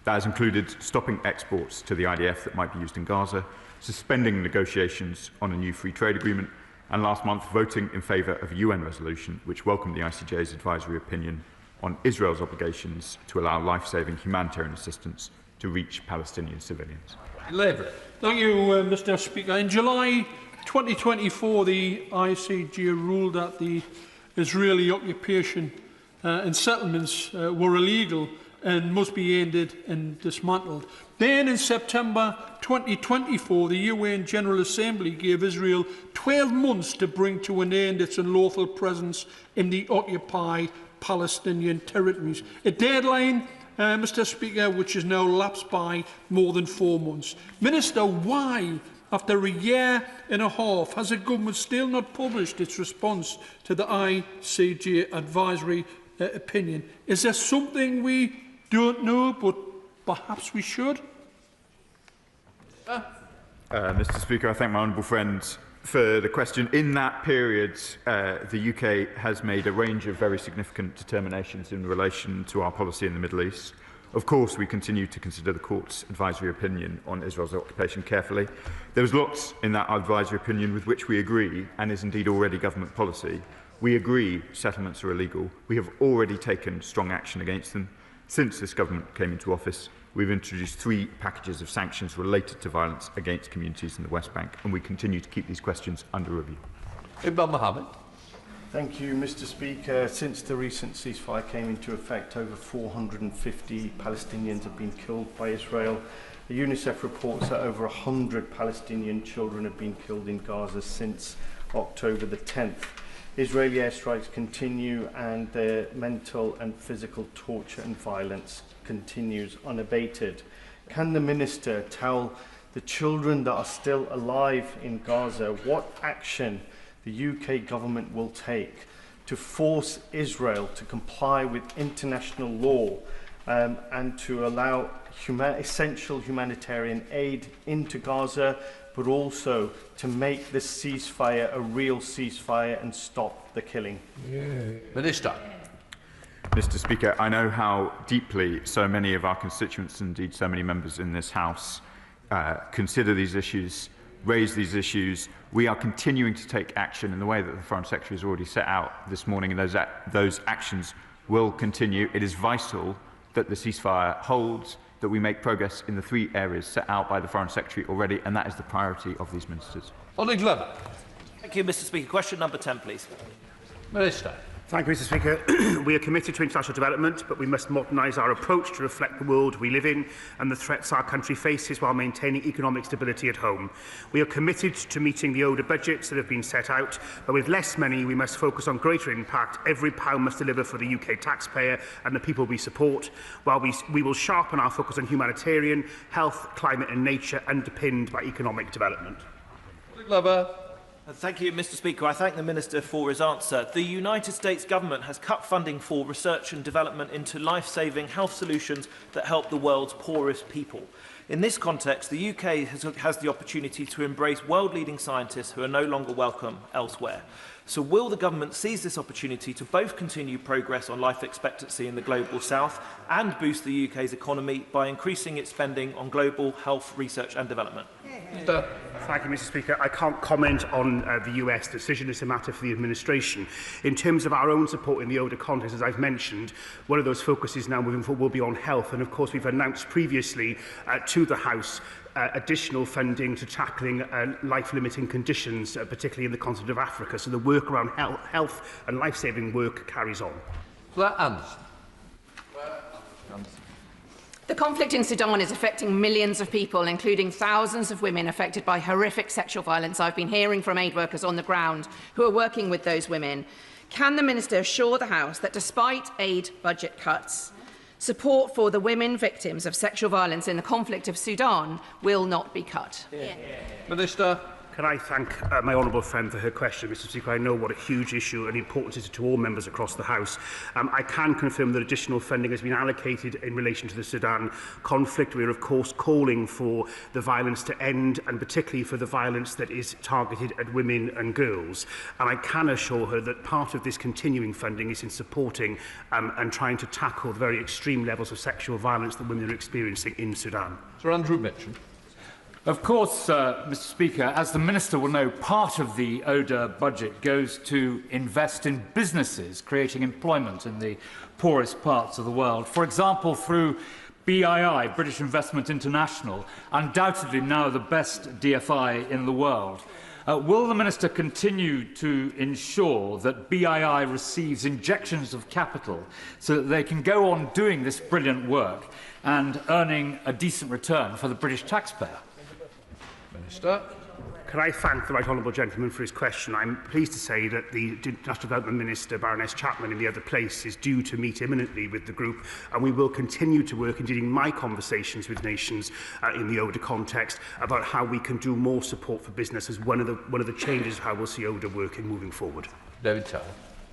That has included stopping exports to the IDF that might be used in Gaza, suspending negotiations on a new free trade agreement, and last month voting in favour of a UN resolution which welcomed the ICJ's advisory opinion on Israel's obligations to allow life-saving humanitarian assistance to reach Palestinian civilians. Thank you, Mr. Speaker. In July 2024, the ICJ ruled that the Israeli occupation and settlements were illegal and must be ended and dismantled. Then in September 2024, the UN General Assembly gave Israel 12 months to bring to an end its unlawful presence in the occupied Palestinian territories. A deadline, Mr. Speaker, which is now lapsed by more than 4 months. Minister, why, after a year and a half, has the government still not published its response to the ICJ advisory opinion? Is there something we don't know, but perhaps we should? Mr. Speaker, I thank my honourable friend for the question. In that period, the UK has made a range of very significant determinations in relation to our policy in the Middle East. Of course, we continue to consider the Court's advisory opinion on Israel's occupation carefully. There was lots in that advisory opinion with which we agree, and is indeed already government policy. We agree settlements are illegal. We have already taken strong action against them. Since this government came into office, we've introduced 3 packages of sanctions related to violence against communities in the West Bank, and we continue to keep these questions under review. Imam Mohammed. Thank you, Mr. Speaker. Since the recent ceasefire came into effect, over 450 Palestinians have been killed by Israel. The UNICEF reports that over 100 Palestinian children have been killed in Gaza since October the 10th. Israeli airstrikes continue, and the mental and physical torture and violence continues unabated. Can the Minister tell the children that are still alive in Gaza what action the UK government will take to force Israel to comply with international law and to allow essential humanitarian aid into Gaza, but also to make this ceasefire a real ceasefire and stop the killing? Minister. Mr. Speaker, I know how deeply so many of our constituents, and indeed so many members in this House, consider these issues, raise these issues. We are continuing to take action in the way that the Foreign Secretary has already set out this morning, and those actions will continue. It is vital that the ceasefire holds, that we make progress in the 3 areas set out by the Foreign Secretary already, and that is the priority of these ministers. Thank you, Mr. Speaker. Question number 10, please. Minister. Thank you, Mr. Speaker. We are committed to international development, but we must modernise our approach to reflect the world we live in and the threats our country faces while maintaining economic stability at home. We are committed to meeting the older budgets that have been set out, but with less money we must focus on greater impact. Every pound must deliver for the UK taxpayer and the people we support, while we will sharpen our focus on humanitarian, health, climate and nature, underpinned by economic development. Thank you, Mr. Speaker. I thank the Minister for his answer. The United States government has cut funding for research and development into life-saving health solutions that help the world's poorest people. In this context, the UK has the opportunity to embrace world-leading scientists who are no longer welcome elsewhere. So will the government seize this opportunity to both continue progress on life expectancy in the global south and boost the UK's economy by increasing its spending on global health research and development? Thank you, Mr. Speaker. I can't comment on the US decision. It's a matter for the administration. In terms of our own support in the ODA context, as I've mentioned, one of those focuses now moving forward will be on health. And of course, we've announced previously to the House additional funding to tackling life-limiting conditions, particularly in the continent of Africa. So the work around health and life-saving work carries on. The conflict in Sudan is affecting millions of people, including thousands of women affected by horrific sexual violence. I've been hearing from aid workers on the ground who are working with those women. Can the Minister assure the House that despite aid budget cuts, support for the women victims of sexual violence in the conflict of Sudan will not be cut? Minister. Can I thank my honourable friend for her question, Mr. Speaker? I know what a huge issue and importance it is to all members across the House. I can confirm that additional funding has been allocated in relation to the Sudan conflict. We are, of course, calling for the violence to end, and particularly for the violence that is targeted at women and girls. And I can assure her that part of this continuing funding is in supporting and trying to tackle the very extreme levels of sexual violence that women are experiencing in Sudan. Sir Andrew Mitchell. Of course, Mr. Speaker, as the Minister will know, part of the ODA budget goes to invest in businesses, creating employment in the poorest parts of the world. For example, through BII, British Investment International, undoubtedly now the best DFI in the world. Will the Minister continue to ensure that BII receives injections of capital so that they can go on doing this brilliant work and earning a decent return for the British taxpayer? Minister. Can I thank the right honourable gentleman for his question? I'm pleased to say that the National Development Minister, Baroness Chapman, in the other place, is due to meet imminently with the group, and we will continue to work, indeed in my conversations with nations in the ODA context, about how we can do more support for business as one of the changes of how we'll see ODA working moving forward. David Tell.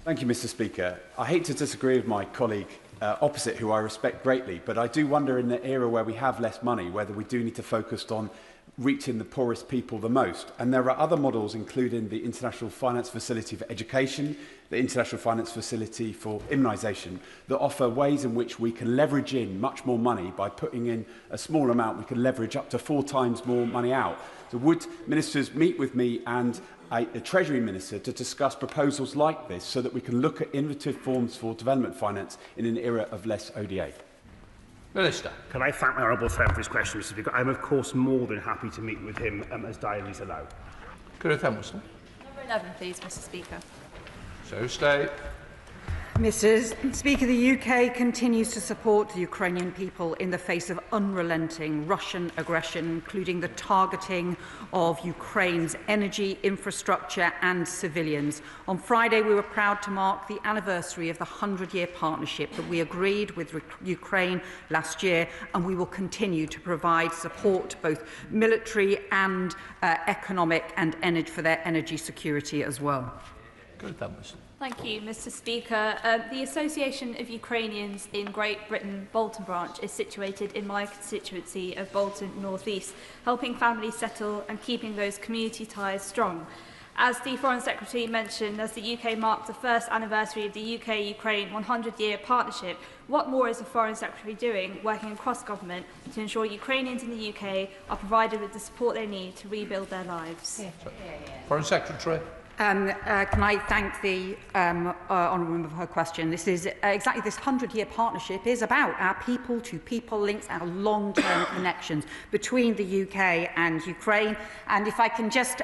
Thank you, Mr. Speaker. I hate to disagree with my colleague opposite, who I respect greatly, but I do wonder, in the era where we have less money, whether we do need to focus on reaching the poorest people the most. And there are other models, including the International Finance Facility for Education, the International Finance Facility for Immunisation, that offer ways in which we can leverage in much more money. By putting in a small amount, we can leverage up to 4 times more money out. So would ministers meet with me and a Treasury Minister to discuss proposals like this, so that we can look at innovative forms for development finance in an era of less ODA? Minister. Can I thank my honourable friend for his question, Mr. Speaker? I'm, of course, more than happy to meet with him as diaries allow. Gareth Emerson. Number 11, please, Mr. Speaker. So stay. Mr. Speaker, the UK continues to support the Ukrainian people in the face of unrelenting Russian aggression, including the targeting of Ukraine's energy, infrastructure and civilians. On Friday, we were proud to mark the anniversary of the 100-year partnership that we agreed with Ukraine last year, and we will continue to provide support, both military and economic, and for their energy security as well. Good, Thank you, Mr. Speaker. The Association of Ukrainians in Great Britain, Bolton branch, is situated in my constituency of Bolton North East, helping families settle and keeping those community ties strong. As the Foreign Secretary mentioned, as the UK marked the first anniversary of the UK-Ukraine 100-year partnership, what more is the Foreign Secretary doing, working across government, to ensure Ukrainians in the UK are provided with the support they need to rebuild their lives? Foreign Secretary. Can I thank the honourable member for her question? This is exactly this 100-year partnership is about our people-to-people links, our long-term connections between the UK and Ukraine. And if I can just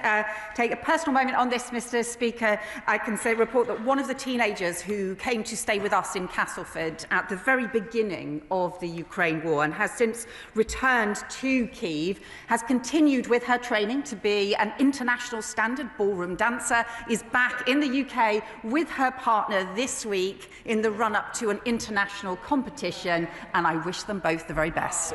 take a personal moment on this, Mr. Speaker, I can report that one of the teenagers who came to stay with us in Castleford at the very beginning of the Ukraine war and has since returned to Kyiv has continued with her training to be an international standard ballroom dancer, is back in the UK with her partner this week in the run-up to an international competition, and I wish them both the very best.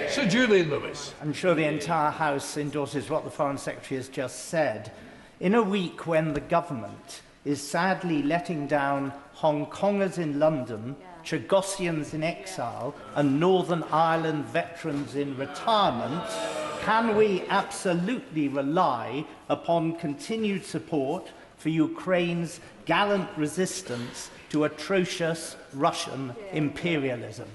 Sir Julian Lewis. I'm sure the entire House endorses what the Foreign Secretary has just said. In a week when the government is sadly letting down Hong Kongers in London, Chagossians in exile, and Northern Ireland veterans in retirement, can we absolutely rely upon continued support for Ukraine's gallant resistance to atrocious Russian imperialism?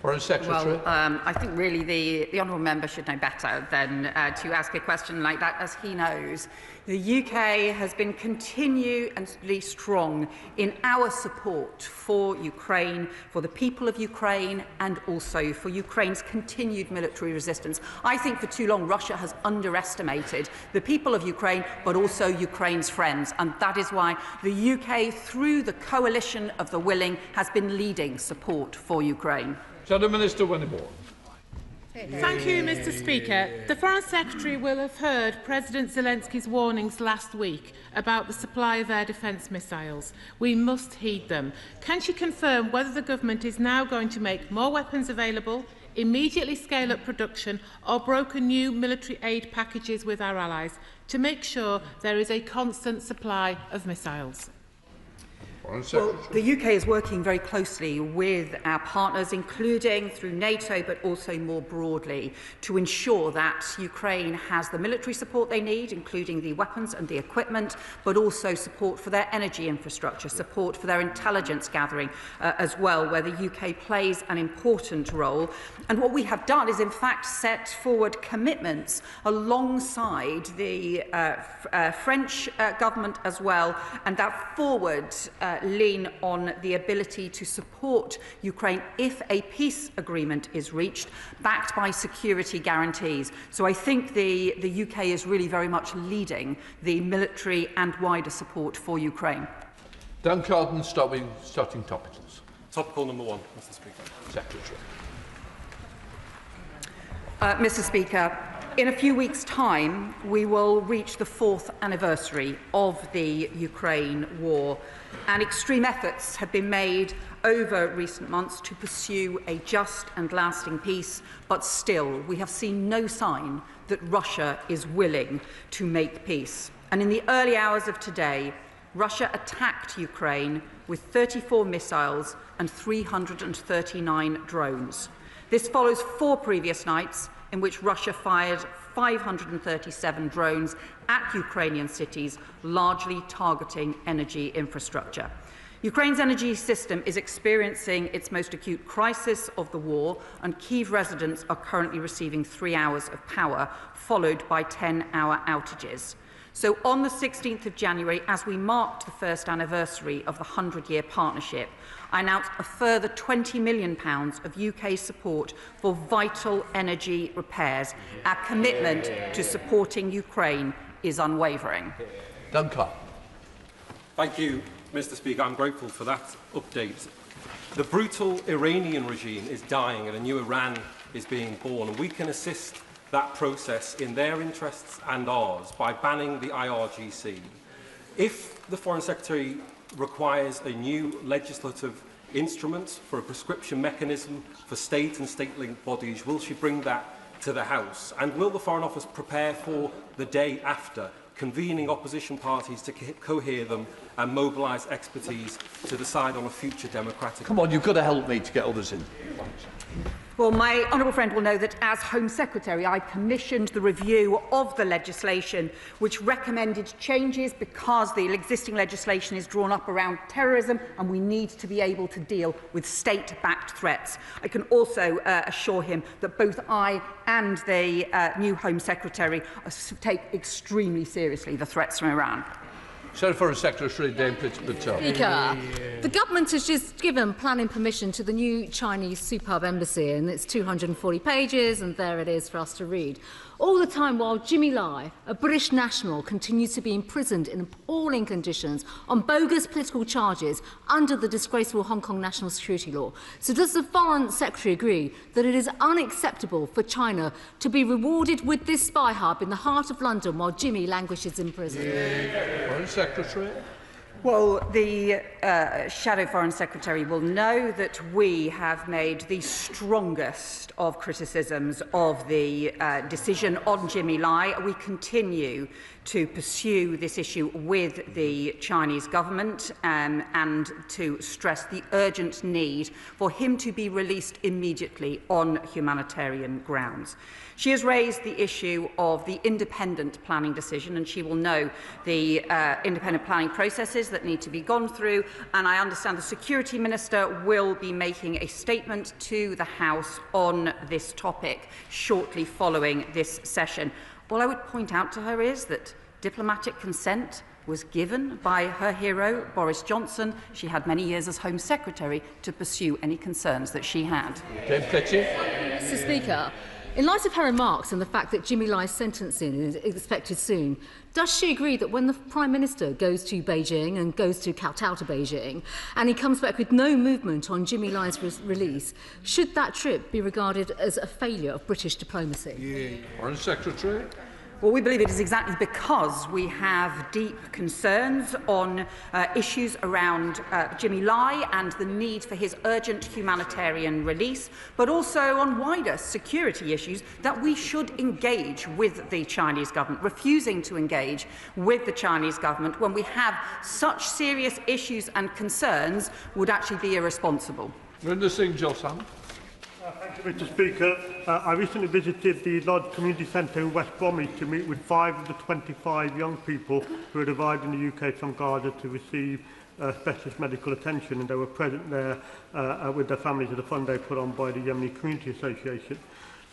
Foreign Secretary. Well, I think really the honourable member should know better than to ask a question like that, as he knows. The UK has been continually strong in our support for Ukraine, for the people of Ukraine, and also for Ukraine's continued military resistance. I think for too long Russia has underestimated the people of Ukraine, but also Ukraine's friends, and that is why the UK, through the coalition of the willing, has been leading support for Ukraine. Shadow Minister Winniborn. Thank you, Mr. Speaker. The Foreign Secretary will have heard President Zelensky's warnings last week about the supply of air defence missiles. We must heed them. Can she confirm whether the government is now going to make more weapons available, immediately scale up production, or broker new military aid packages with our allies to make sure there is a constant supply of missiles? Well, the UK is working very closely with our partners, including through NATO, but also more broadly, to ensure that Ukraine has the military support they need, including the weapons and the equipment, but also support for their energy infrastructure, support for their intelligence gathering as well, where the UK plays an important role. And what we have done is, in fact, set forward commitments alongside the French government as well, and that forward lean on the ability to support Ukraine if a peace agreement is reached, backed by security guarantees. So I think the UK is really very much leading the military and wider support for Ukraine. Dan Carden, starting topicals. Topical number 1, Mr. Speaker. Secretary. Mr. Speaker, in a few weeks' time, we will reach the 4th anniversary of the Ukraine war, and extreme efforts have been made over recent months to pursue a just and lasting peace, but still we have seen no sign that Russia is willing to make peace. And in the early hours of today, Russia attacked Ukraine with 34 missiles and 339 drones. This follows 4 previous nights in which Russia fired 537 drones at Ukrainian cities, largely targeting energy infrastructure. Ukraine's energy system is experiencing its most acute crisis of the war, and Kyiv residents are currently receiving 3 hours of power, followed by 10-hour outages. So on the 16th of January, as we marked the first anniversary of the 100-year partnership, I announced a further £20 million of UK support for vital energy repairs. Our commitment to supporting Ukraine is unwavering. Duncan. Thank you, Mr. Speaker. I'm grateful for that update. The brutal Iranian regime is dying and a new Iran is being born, and we can assist that process in their interests and ours by banning the IRGC. If the Foreign Secretary requires a new legislative instrument for a prescription mechanism for state and state-linked bodies, will she bring that to the House? And will the Foreign Office prepare for the day after, convening opposition parties to cohere them and mobilise expertise to decide on a future democratic... Come on, you've got to help me to get others in. Well, my honourable friend will know that as Home Secretary, I commissioned the review of the legislation which recommended changes because the existing legislation is drawn up around terrorism and we need to be able to deal with state-backed threats. I can also assure him that both I and the new Home Secretary take extremely seriously the threats from Iran. Foreign Secretary Dame Patel. Speaker, the government has just given planning permission to the new Chinese superb embassy, and it's 240 pages, and there it is for us to read. All the time while Jimmy Lai, a British national, continues to be imprisoned in appalling conditions on bogus political charges under the disgraceful Hong Kong national security law. So does the Foreign Secretary agree that it is unacceptable for China to be rewarded with this spy hub in the heart of London while Jimmy languishes in prison? Foreign Secretary. Well, the Shadow Foreign Secretary will know that we have made the strongest of criticisms of the decision on Jimmy Lai. We continue to pursue this issue with the Chinese government and to stress the urgent need for him to be released immediately on humanitarian grounds. She has raised the issue of the independent planning decision, and she will know the independent planning processes that need to be gone through, and I understand the Security Minister will be making a statement to the House on this topic shortly following this session. All I would point out to her is that diplomatic consent was given by her hero, Boris Johnson. She had many years as Home Secretary to pursue any concerns that she had. Mr. Speaker, in light of her remarks and the fact that Jimmy Lai's sentencing is expected soon, does she agree that when the Prime Minister goes to Beijing and goes to kowtow to Beijing and he comes back with no movement on Jimmy Lai's release, should that trip be regarded as a failure of British diplomacy? Foreign Secretary. Well, we believe it is exactly because we have deep concerns on issues around Jimmy Lai and the need for his urgent humanitarian release, but also on wider security issues that we should engage with the Chinese government. Refusing to engage with the Chinese government when we have such serious issues and concerns would actually be irresponsible. Rinder Singh Josam. Thank you, Mr. Speaker. I recently visited the Lodge Community Centre in West Bromwich to meet with 5 of the 25 young people who had arrived in the UK from Gaza to receive specialist medical attention, and they were present there with their families at a fund day put on by the Yemeni Community Association.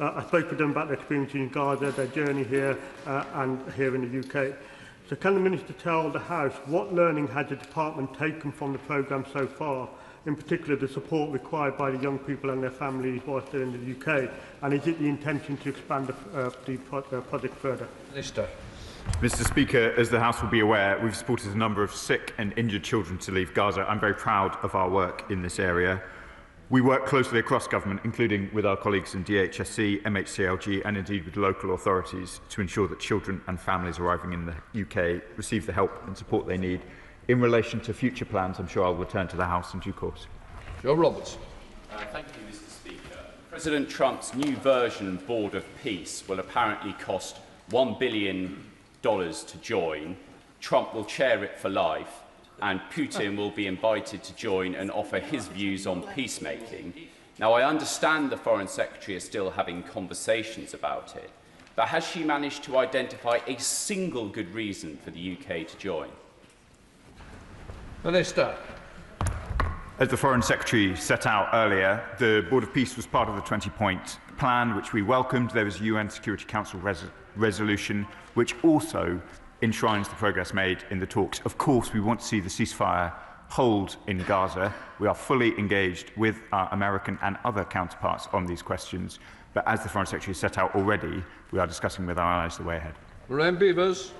I spoke with them about their experience in Gaza, their journey here and here in the UK. So can the Minister tell the House what learning has the Department taken from the programme so far, in particular the support required by the young people and their families whilst they're in the UK, and is it the intention to expand the project further? Minister. Mr. Speaker, as the House will be aware, we've supported a number of sick and injured children to leave Gaza. I'm very proud of our work in this area. We work closely across government, including with our colleagues in DHSC, MHCLG and indeed with local authorities to ensure that children and families arriving in the UK receive the help and support they need. In relation to future plans, I'm sure I'll return to the House in due course. Joe Roberts. Thank you, Mr. Speaker. President Trump's new version Board of Peace will apparently cost $1 billion to join. Trump will chair it for life, and Putin will be invited to join and offer his views on peacemaking. Now, I understand the Foreign Secretary is still having conversations about it, but has she managed to identify a single good reason for the UK to join? Minister. As the Foreign Secretary set out earlier, the Board of Peace was part of the 20-point plan, which we welcomed. There was a UN Security Council resolution, which also enshrines the progress made in the talks. Of course, we want to see the ceasefire hold in Gaza. We are fully engaged with our American and other counterparts on these questions. But as the Foreign Secretary set out already, we are discussing with our allies the way ahead. Lorraine Beavers.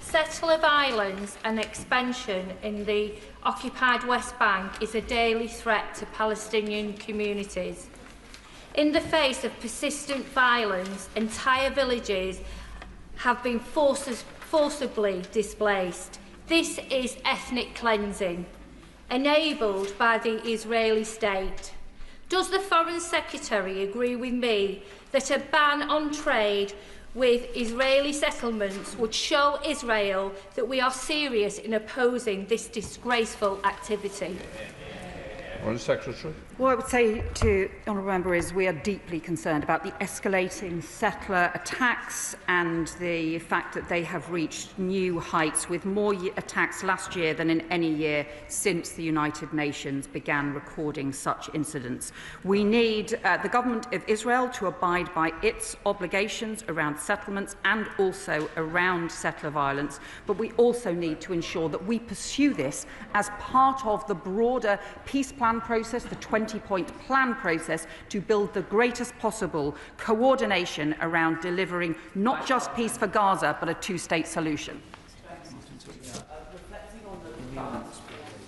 Settler violence and expansion in the occupied West Bank is a daily threat to Palestinian communities. In the face of persistent violence, entire villages have been forcibly displaced. This is ethnic cleansing, enabled by the Israeli state. Does the Foreign Secretary agree with me that a ban on trade with Israeli settlements would show Israel that we are serious in opposing this disgraceful activity? Foreign Secretary. What I would say to the Honourable Member is we are deeply concerned about the escalating settler attacks and the fact that they have reached new heights, with more attacks last year than in any year since the United Nations began recording such incidents. We need the Government of Israel to abide by its obligations around settlements and also around settler violence, but we also need to ensure that we pursue this as part of the broader peace plan process, the 20-point plan process, to build the greatest possible coordination around delivering not just peace for Gaza, but a two-state solution.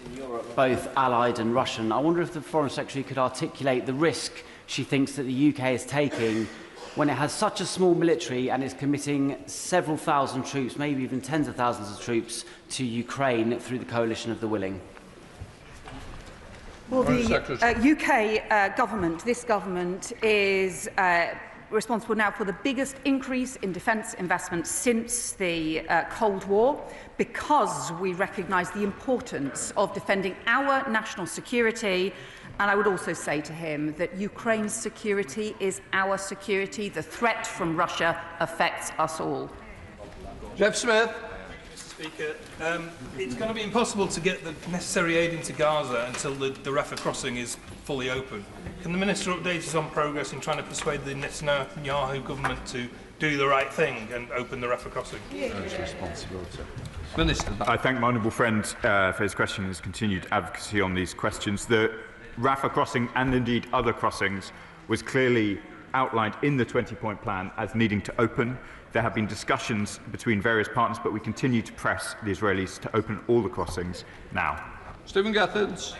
In Europe, both Allied and Russian, I wonder if the Foreign Secretary could articulate the risk she thinks that the UK is taking when it has such a small military and is committing several thousand troops, maybe even tens of thousands of troops, to Ukraine through the coalition of the willing. Well, the UK government, this government, is responsible now for the biggest increase in defence investment since the Cold War, because we recognise the importance of defending our national security. And I would also say to him that Ukraine's security is our security. The threat from Russia affects us all. Jeff Smith. Speaker, it's going to be impossible to get the necessary aid into Gaza until the Rafah crossing is fully open. Can the Minister update us on progress in trying to persuade the Netanyahu government to do the right thing and open the Rafah crossing? Minister. I thank my honourable friend for his question and his continued advocacy on these questions. The Rafah crossing, and indeed other crossings, was clearly outlined in the 20-point plan as needing to open. There have been discussions between various partners, but we continue to press the Israelis to open all the crossings now. Stephen Gathens.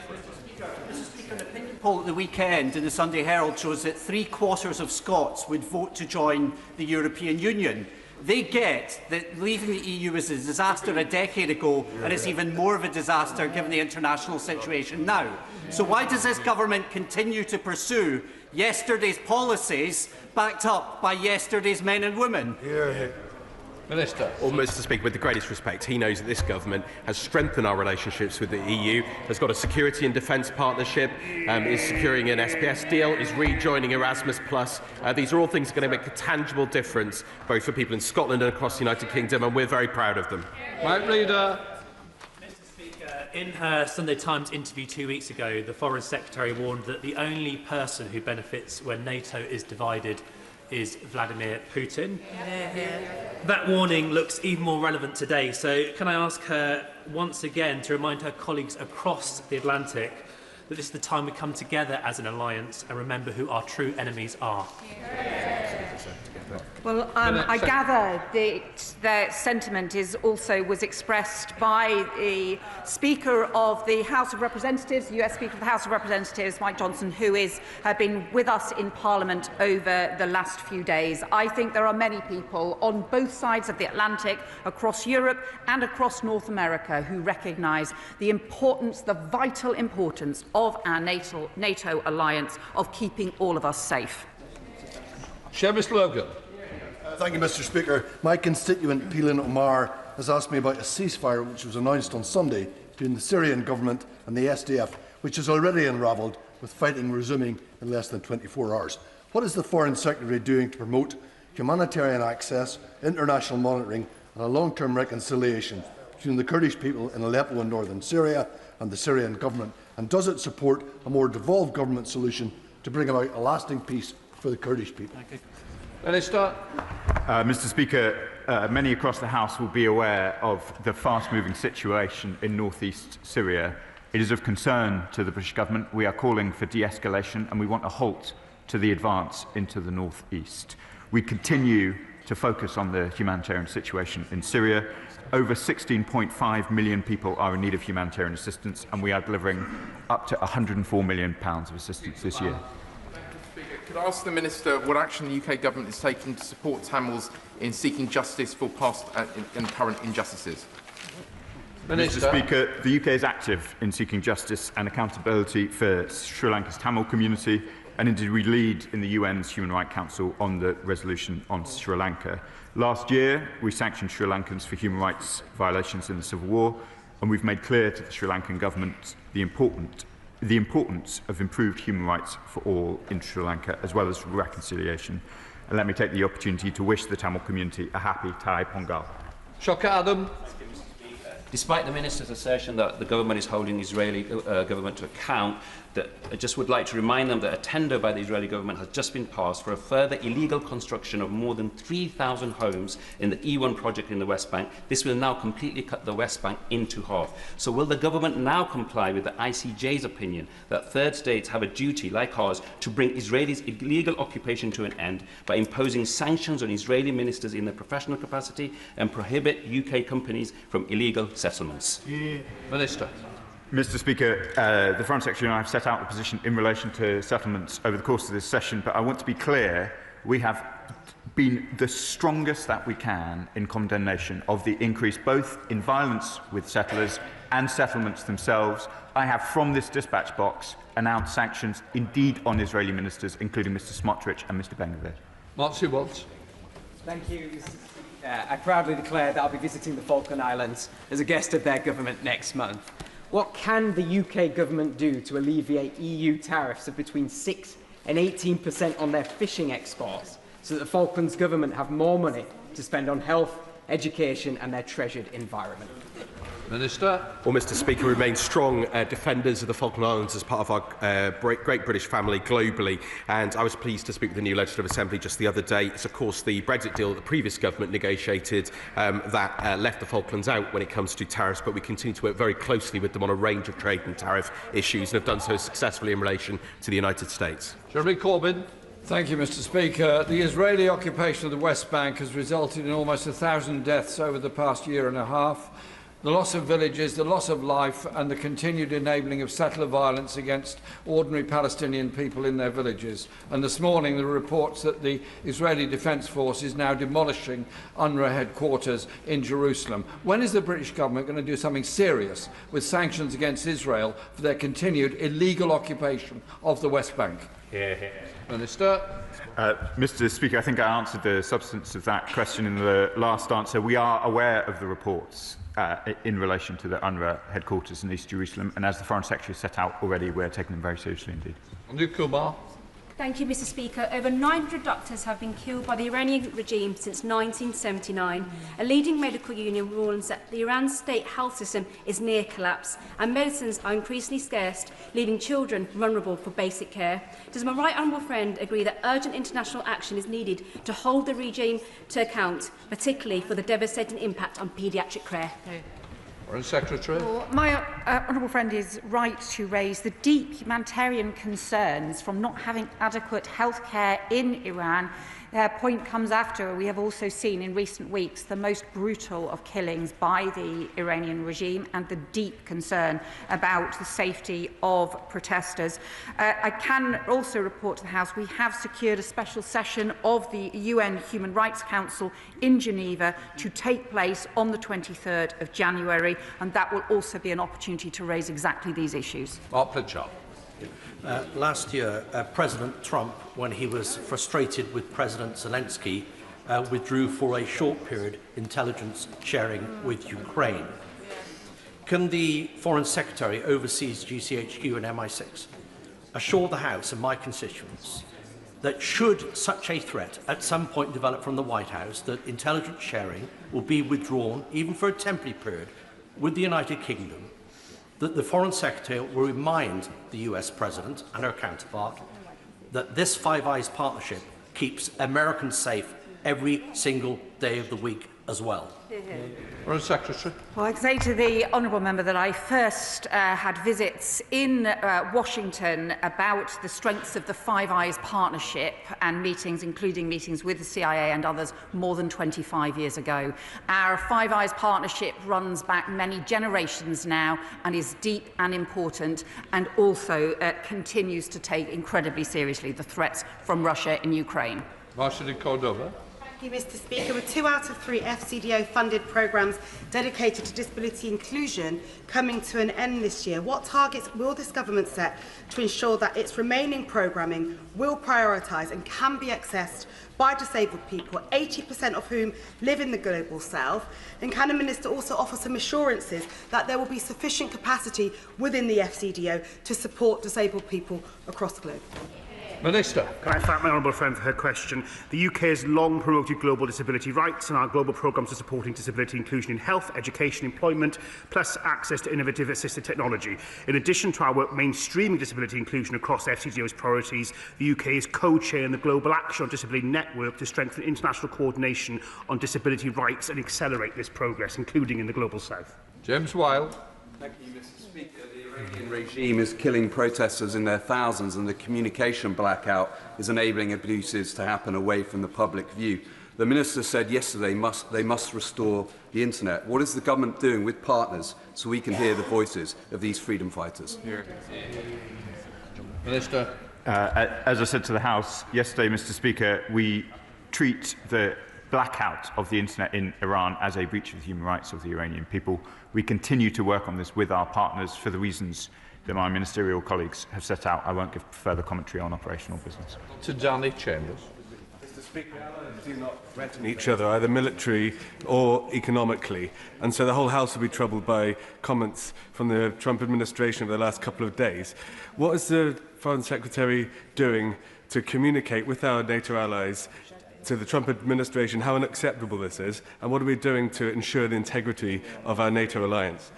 Mr. Speaker, an opinion poll at the weekend in the Sunday Herald shows that 3/4 of Scots would vote to join the European Union. They get that leaving the EU was a disaster a decade ago, and it's even more of a disaster given the international situation now. So why does this government continue to pursue yesterday's policies backed up by yesterday's men and women? Minister. Well, Mr. Speaker, with the greatest respect, he knows that this government has strengthened our relationships with the EU, has got a security and defence partnership, is securing an SPS deal, is rejoining Erasmus+. These are all things that are going to make a tangible difference, both for people in Scotland and across the United Kingdom, and we're very proud of them. Mike Reader. In her Sunday Times interview 2 weeks ago, the Foreign Secretary warned that the only person who benefits when NATO is divided is Vladimir Putin. That warning looks even more relevant today, so can I ask her once again to remind her colleagues across the Atlantic that this is the time we come together as an alliance and remember who our true enemies are? Well, I gather that their sentiment was expressed by the Speaker of the House of Representatives, the US Speaker of the House of Representatives, Mike Johnson, who has been with us in Parliament over the last few days. I think there are many people on both sides of the Atlantic, across Europe and across North America, who recognise the importance, the vital importance of our NATO alliance, of keeping all of us safe. Seamus Logan. Thank you, Mr. Speaker. My constituent, Peelin Omar, has asked me about a ceasefire which was announced on Sunday between the Syrian government and the SDF, which has already unravelled, with fighting resuming in less than 24 hours. What is the Foreign Secretary doing to promote humanitarian access, international monitoring and a long-term reconciliation between the Kurdish people in Aleppo and northern Syria and the Syrian government? And does it support a more devolved government solution to bring about a lasting peace for the Kurdish people? Minister. Mr. Speaker, many across the House will be aware of the fast-moving situation in north-east Syria. It is of concern to the British Government. We are calling for de-escalation and we want a halt to the advance into the north-east. We continue to focus on the humanitarian situation in Syria. Over 16.5 million people are in need of humanitarian assistance, and we are delivering up to £104 million of assistance this year. Could I ask the Minister what action the UK Government is taking to support Tamils in seeking justice for past and current injustices? Mr. Speaker, the UK is active in seeking justice and accountability for Sri Lanka's Tamil community, and indeed we lead in the UN's Human Rights Council on the resolution on Sri Lanka. Last year, we sanctioned Sri Lankans for human rights violations in the civil war, and we've made clear to the Sri Lankan government the importance the importance of improved human rights for all in Sri Lanka, as well as reconciliation. And let me take the opportunity to wish the Tamil community a happy Thai Pongal. Shocker Adam. Despite the Minister's assertion that the government is holding the Israeli government to account, that I just would like to remind them that a tender by the Israeli government has just been passed for a further illegal construction of more than 3,000 homes in the E1 project in the West Bank. This will now completely cut the West Bank into half. So will the government now comply with the ICJ's opinion that third states have a duty, like ours, to bring Israel's illegal occupation to an end by imposing sanctions on Israeli ministers in their professional capacity and prohibit UK companies from illegal settlements? Minister. Mr. Speaker, the Foreign Secretary and I have set out the position in relation to settlements over the course of this session, but I want to be clear, we have been the strongest that we can in condemnation of the increase both in violence with settlers and settlements themselves. I have, from this dispatch box, announced sanctions indeed on Israeli ministers, including Mr. Smotrich and Mr. Ben-Gvir. Marcy Watts. Thank you, Mr. Speaker. I proudly declare that I'll be visiting the Falkland Islands as a guest of their government next month. What can the UK government do to alleviate EU tariffs of between 6 and 18% on their fishing exports so that the Falklands government have more money to spend on health, education and their treasured environment? Minister. Well, Mr. Speaker, we remain strong defenders of the Falkland Islands as part of our great British family globally, and I was pleased to speak with the new Legislative Assembly just the other day. It's, of course, the Brexit deal that the previous government negotiated that left the Falklands out when it comes to tariffs, but we continue to work very closely with them on a range of trade and tariff issues and have done so successfully in relation to the United States. Jeremy Corbyn. Thank you, Mr. Speaker. The Israeli occupation of the West Bank has resulted in almost 1,000 deaths over the past year and a half. The loss of villages, the loss of life and the continued enabling of settler violence against ordinary Palestinian people in their villages. And this morning there are reports that the Israeli Defence Force is now demolishing UNRWA headquarters in Jerusalem. When is the British government going to do something serious with sanctions against Israel for their continued illegal occupation of the West Bank? Minister. Mr. Speaker, I think I answered the substance of that question in the last answer. We are aware of the reports in relation to the UNRWA headquarters in East Jerusalem, and as the Foreign Secretary set out already, we're taking them very seriously indeed. Thank you, Mr. Speaker. Over 900 doctors have been killed by the Iranian regime since 1979. A leading medical union warns that the Iran state health system is near collapse and medicines are increasingly scarce, leaving children vulnerable for basic care. Does my right honourable friend agree that urgent international action is needed to hold the regime to account, particularly for the devastating impact on paediatric care? Foreign Secretary. Well, my honourable friend is right to raise the deep humanitarian concerns from not having adequate health care in Iran. Their point comes after we have also seen in recent weeks the most brutal of killings by the Iranian regime and the deep concern about the safety of protesters. I can also report to the House we have secured a special session of the UN Human Rights Council in Geneva to take place on the 23rd of January, and that will also be an opportunity to raise exactly these issues. Last year, President Trump, when he was frustrated with President Zelensky, withdrew for a short period intelligence sharing with Ukraine. Can the Foreign Secretary oversees GCHQ and MI6 assure the House and my constituents that should such a threat at some point develop from the White House, that intelligence sharing will be withdrawn, even for a temporary period, with the United Kingdom, that the Foreign Secretary will remind the US President and her counterpart that this Five Eyes partnership keeps Americans safe every single day of the week as well? Foreign Secretary. Well, I can say to the honourable member that I first had visits in Washington about the strengths of the Five Eyes partnership and meetings, including meetings with the CIA and others, more than 25 years ago. Our Five Eyes partnership runs back many generations now and is deep and important, and also continues to take incredibly seriously the threats from Russia in Ukraine. Marshal Cordova. Thank you, Mr. Speaker. With 2 out of 3 FCDO-funded programmes dedicated to disability inclusion coming to an end this year, what targets will this government set to ensure that its remaining programming will prioritise and can be accessed by disabled people, 80% of whom live in the Global South? And can the Minister also offer some assurances that there will be sufficient capacity within the FCDO to support disabled people across the globe? Minister. Can I thank my honourable friend for her question? The UK has long promoted global disability rights, and our global programmes are supporting disability inclusion in health, education, employment, plus access to innovative assisted technology. In addition to our work mainstreaming disability inclusion across FCDO's priorities, the UK is co-chairing the Global Action on Disability Network to strengthen international coordination on disability rights and accelerate this progress, including in the Global South. James Wilde. Thank you, Mr. Speaker. The Iranian regime is killing protesters in their thousands, and the communication blackout is enabling abuses to happen away from the public view. The Minister said yesterday they must restore the internet. What is the government doing with partners so we can hear the voices of these freedom fighters? Minister. As I said to the House yesterday, Mr. Speaker, we treat the blackout of the internet in Iran as a breach of the human rights of the Iranian people. We continue to work on this with our partners for the reasons that my ministerial colleagues have set out. I won't give further commentary on operational business. To Danny Chambers. Mr. Speaker, allies do not threaten each other, either military or economically, and so the whole House will be troubled by comments from the Trump administration over the last couple of days. What is the Foreign Secretary doing to communicate with our NATO allies, to the Trump administration, how unacceptable this is, and what are we doing to ensure the integrity of our NATO alliance?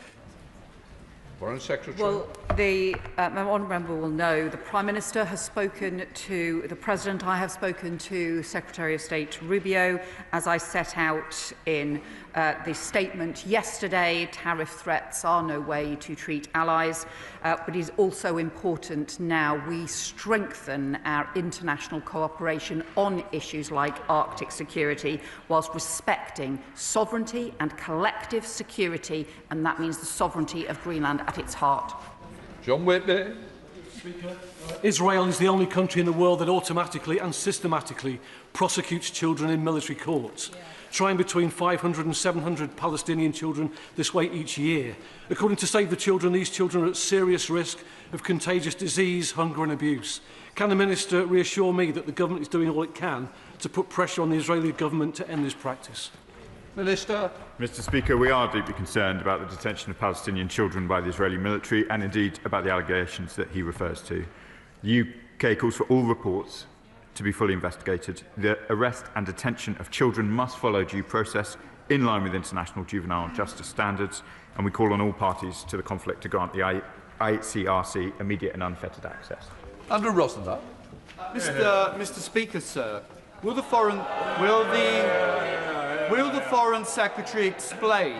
Foreign Secretary. Well, the honourable member will know the Prime Minister has spoken to the President. I have spoken to Secretary of State Rubio. As I set out in the statement yesterday, tariff threats are no way to treat allies, but it is also important now we strengthen our international cooperation on issues like Arctic security, whilst respecting sovereignty and collective security, and that means the sovereignty of Greenland at its heart. John Whitney. Israel is the only country in the world that automatically and systematically prosecutes children in military courts, trying between 500 and 700 Palestinian children this way each year. According to Save the Children, these children are at serious risk of contagious disease, hunger and abuse. Can the Minister reassure me that the government is doing all it can to put pressure on the Israeli government to end this practice? Minister. Mr. Speaker, we are deeply concerned about the detention of Palestinian children by the Israeli military, and indeed about the allegations that he refers to. The UK calls for all reports to be fully investigated. The arrest and detention of children must follow due process in line with international juvenile justice standards, and we call on all parties to the conflict to grant the ICRC immediate and unfettered access. Andrew Rosenthal. Mr. Speaker, sir, will the Foreign Secretary explain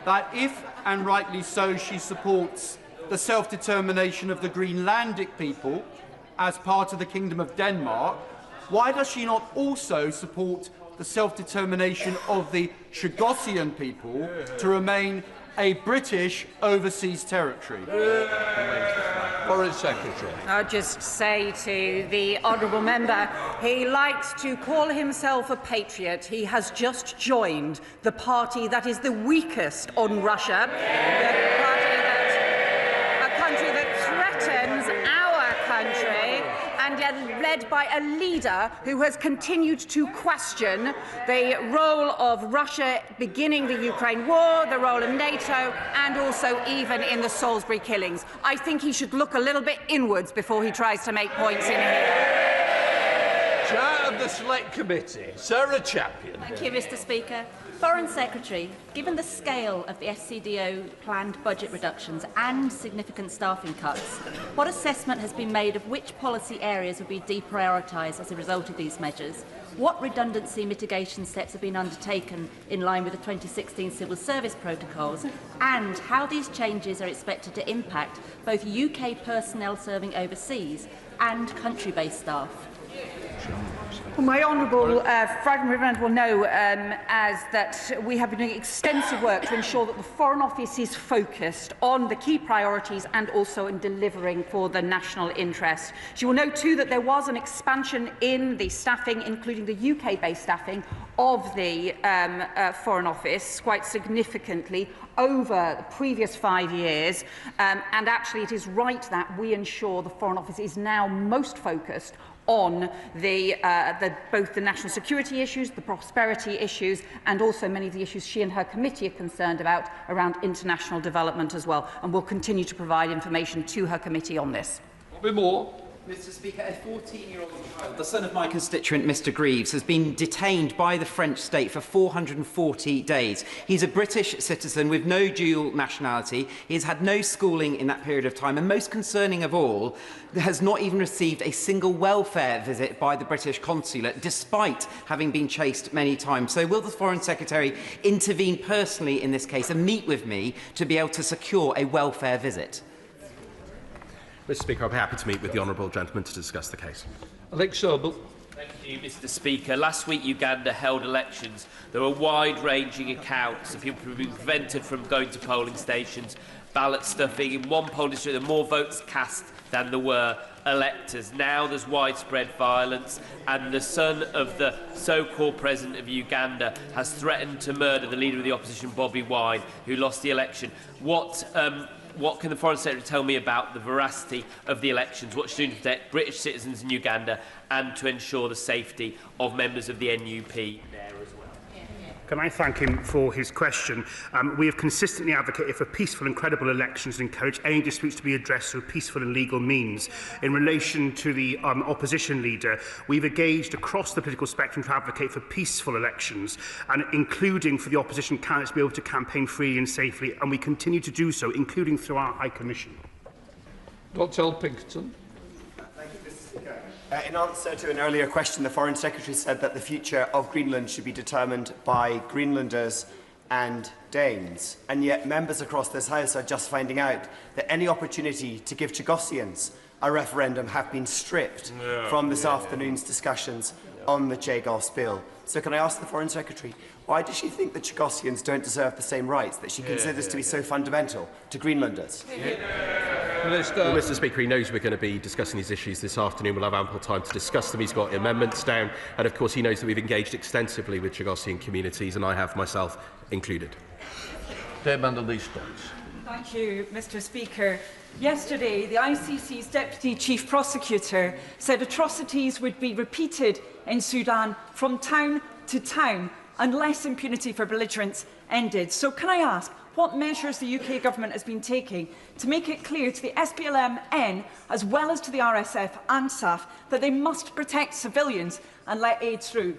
that if, and rightly so, she supports the self-determination of the Greenlandic people as part of the Kingdom of Denmark, why does she not also support the self-determination of the Chagosian people to remain a British overseas territory? Foreign Secretary. I'll just say to the honourable member, he likes to call himself a patriot. He has just joined the party that is the weakest on Russia, a country that threatens our country, and yet led by a leader who has continued to question the role of Russia beginning the Ukraine war, the role of NATO, and also even in the Salisbury killings. I think he should look a little bit inwards before he tries to make points in here. Chair of the Select Committee, Sarah Champion. Thank you, Mr. Speaker. Foreign Secretary, given the scale of the FCDO planned budget reductions and significant staffing cuts, what assessment has been made of which policy areas will be deprioritised as a result of these measures? What redundancy mitigation steps have been undertaken in line with the 2016 civil service protocols? And how these changes are expected to impact both UK personnel serving overseas and country-based staff? Well, my honourable friend will know as that we have been doing extensive work to ensure that the Foreign Office is focused on the key priorities and also in delivering for the national interest. She will know too that there was an expansion in the staffing, including the UK-based staffing of the Foreign Office quite significantly over the previous 5 years, and actually it is right that we ensure the Foreign Office is now most focused on both the national security issues, the prosperity issues, and also many of the issues she and her committee are concerned about around international development as well, and will continue to provide information to her committee on this. Bobby Moore. Mr. Speaker, a 14-year-old child, the son of my constituent Mr. Greaves, has been detained by the French state for 440 days. He's a British citizen with no dual nationality. He has had no schooling in that period of time, and most concerning of all, has not even received a single welfare visit by the British consulate, despite having been chased many times. So will the Foreign Secretary intervene personally in this case and meet with me to be able to secure a welfare visit? Mr. Speaker, I'll be happy to meet with the honourable gentleman to discuss the case. Alex Sobel. Thank you, Mr. Speaker. Last week, Uganda held elections. There were wide-ranging accounts of people being prevented from going to polling stations, ballot stuffing. In one polling district, there were more votes cast than there were electors. Now there's widespread violence, and the son of the so-called president of Uganda has threatened to murder the leader of the opposition, Bobby Wine, who lost the election. What can the Foreign Secretary tell me about the veracity of the elections? What should do to protect British citizens in Uganda and to ensure the safety of members of the NUP there as well? Can I thank him for his question? We have consistently advocated for peaceful and credible elections and encourage any disputes to be addressed through peaceful and legal means. In relation to the opposition leader, we've engaged across the political spectrum to advocate for peaceful elections, and including for the opposition candidates to be able to campaign freely and safely, and we continue to do so, including through our High Commission. Dr. Pinkerton. In answer to an earlier question, the Foreign Secretary said that the future of Greenland should be determined by Greenlanders and Danes. And yet members across this House are just finding out that any opportunity to give Chagossians a referendum have been stripped from this afternoon's discussions on the Chagos bill. So can I ask the Foreign Secretary, why does she think that Chagossians don't deserve the same rights that she considers to be so fundamental to Greenlanders? Well, Mr. Speaker, he knows we're going to be discussing these issues this afternoon. We'll have ample time to discuss them. He's got amendments down, and of course he knows that we've engaged extensively with Chagossian communities, and I have myself included. Thank you, Mr. Speaker. Yesterday, the ICC's Deputy Chief Prosecutor said atrocities would be repeated in Sudan from town to town unless impunity for belligerents ended. So can I ask, what measures the UK government has been taking to make it clear to the SPLM-N, as well as to the RSF and SAF, that they must protect civilians and let aid through?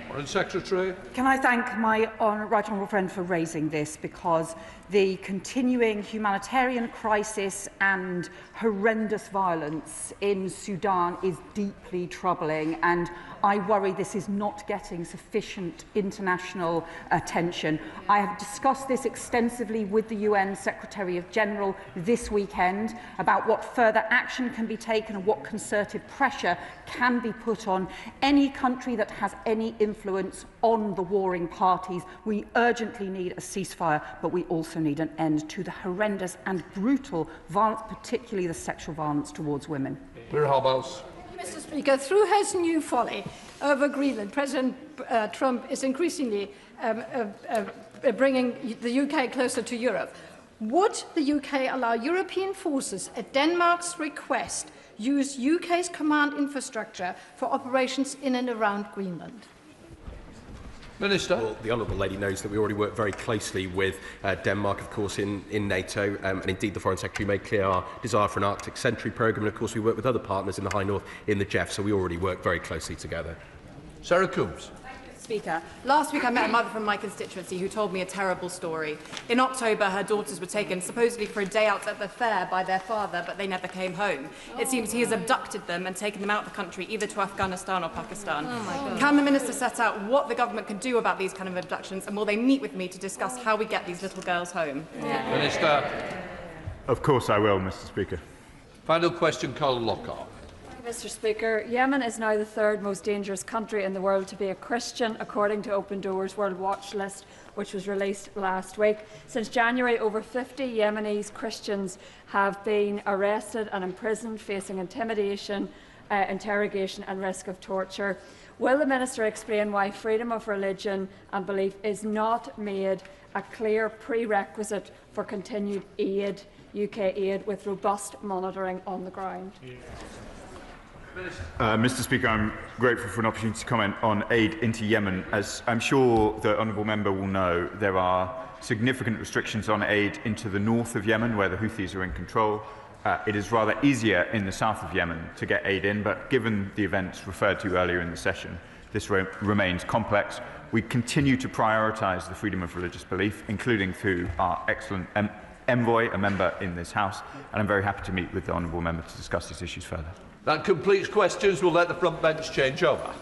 Foreign Secretary. Can I thank my right honourable friend for raising this, because the continuing humanitarian crisis and horrendous violence in Sudan is deeply troubling, and I worry this is not getting sufficient international attention. I have discussed this extensively with the UN Secretary-General this weekend about what further action can be taken and what concerted pressure can be put on any country that has any influence on the warring parties. We urgently need a ceasefire, but we also need an end to the horrendous and brutal violence, particularly the sexual violence towards women. Mr. Speaker, through his new folly over Greenland, President Trump is increasingly bringing the UK closer to Europe. Would the UK allow European forces, at Denmark's request, use UK's command infrastructure for operations in and around Greenland? Minister. Well, the Honourable Lady knows that we already work very closely with Denmark, of course, in NATO, and indeed the Foreign Secretary made clear our desire for an Arctic Sentry programme, and of course we work with other partners in the High North, in the GEF, so we already work very closely together. Sarah Coombs. Speaker, last week I met a mother from my constituency who told me a terrible story. In October, her daughters were taken supposedly for a day out at the fair by their father, but they never came home. It seems he has abducted them and taken them out of the country, either to Afghanistan or Pakistan. Can the Minister set out what the government can do about these kind of abductions, and will they meet with me to discuss how we get these little girls home? Minister. Of course I will, Mr. Speaker. Final question, Colin Lockhart. Mr. Speaker, Yemen is now the third most dangerous country in the world to be a Christian, according to Open Doors World Watch List, which was released last week. Since January, over 50 Yemenis Christians have been arrested and imprisoned, facing intimidation, interrogation and risk of torture. Will the Minister explain why freedom of religion and belief is not made a clear prerequisite for continued aid, UK aid, with robust monitoring on the ground? Mr. Speaker, I'm grateful for an opportunity to comment on aid into Yemen. As I'm sure the honourable member will know, there are significant restrictions on aid into the north of Yemen, where the Houthis are in control. It is rather easier in the south of Yemen to get aid in, but given the events referred to earlier in the session, this remains complex. We continue to prioritise the freedom of religious belief, including through our excellent envoy, a member in this House, and I'm very happy to meet with the honourable member to discuss these issues further. That completes questions. We'll let the front bench change over.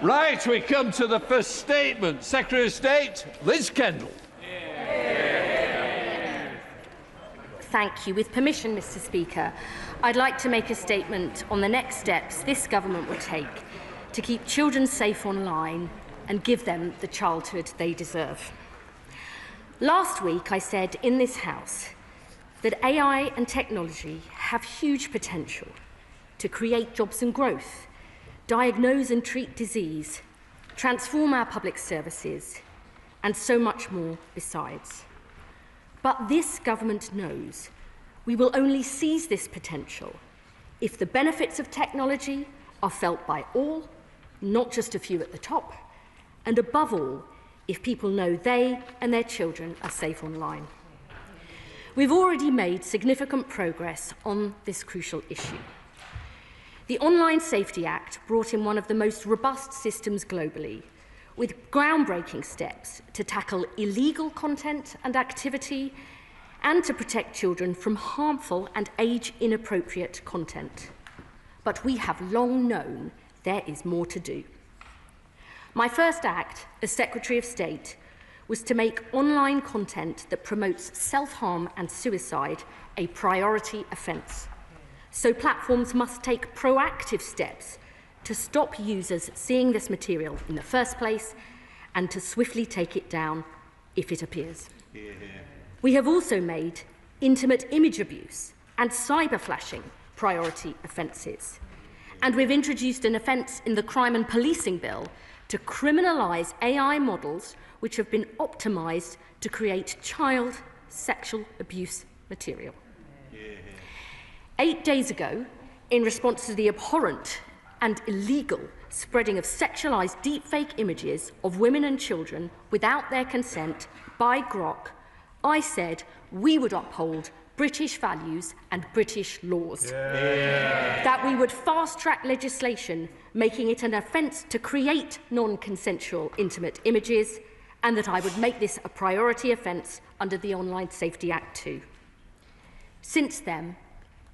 Right, we come to the first statement. Secretary of State, Liz Kendall. Thank you. With permission, Mr. Speaker, I'd like to make a statement on the next steps this government will take to keep children safe online and give them the childhood they deserve. Last week, I said in this House that AI and technology have huge potential to create jobs and growth, diagnose and treat disease, transform our public services, and so much more besides. But this government knows we will only seize this potential if the benefits of technology are felt by all, not just a few at the top, and above all, if people know they and their children are safe online. We've already made significant progress on this crucial issue. The Online Safety Act brought in one of the most robust systems globally, with groundbreaking steps to tackle illegal content and activity and to protect children from harmful and age-inappropriate content. But we have long known there is more to do. My first act as Secretary of State was to make online content that promotes self-harm and suicide a priority offence. So platforms must take proactive steps to stop users seeing this material in the first place and to swiftly take it down if it appears. We have also made intimate image abuse and cyber flashing priority offences. And we've introduced an offence in the Crime and Policing Bill to criminalise AI models which have been optimised to create child sexual abuse material. 8 days ago, in response to the abhorrent and illegal spreading of sexualised deepfake images of women and children without their consent by Grok, I said we would uphold British values and British laws. That we would fast-track legislation making it an offence to create non-consensual intimate images, and that I would make this a priority offence under the Online Safety Act too. Since then,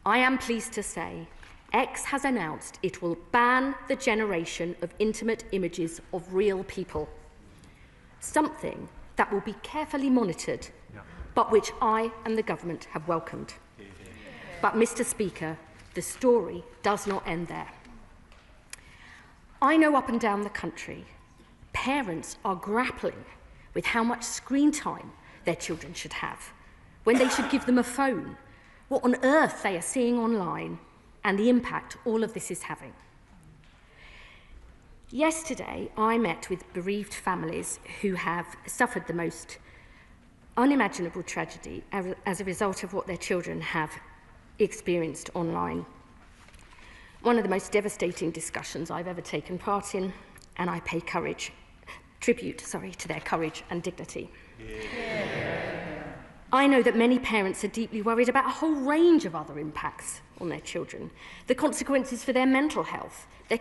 I am pleased to say X has announced it will ban the generation of intimate images of real people, something that will be carefully monitored, but which I and the government have welcomed. But, Mr. Speaker, the story does not end there. I know up and down the country, parents are grappling with how much screen time their children should have, when they should give them a phone, what on earth they are seeing online, and the impact all of this is having. Yesterday, I met with bereaved families who have suffered the most unimaginable tragedy as a result of what their children have experienced online. One of the most devastating discussions I've ever taken part in, and I pay tribute to their courage and dignity. I know that many parents are deeply worried about a whole range of other impacts on their children, the consequences for their mental health, their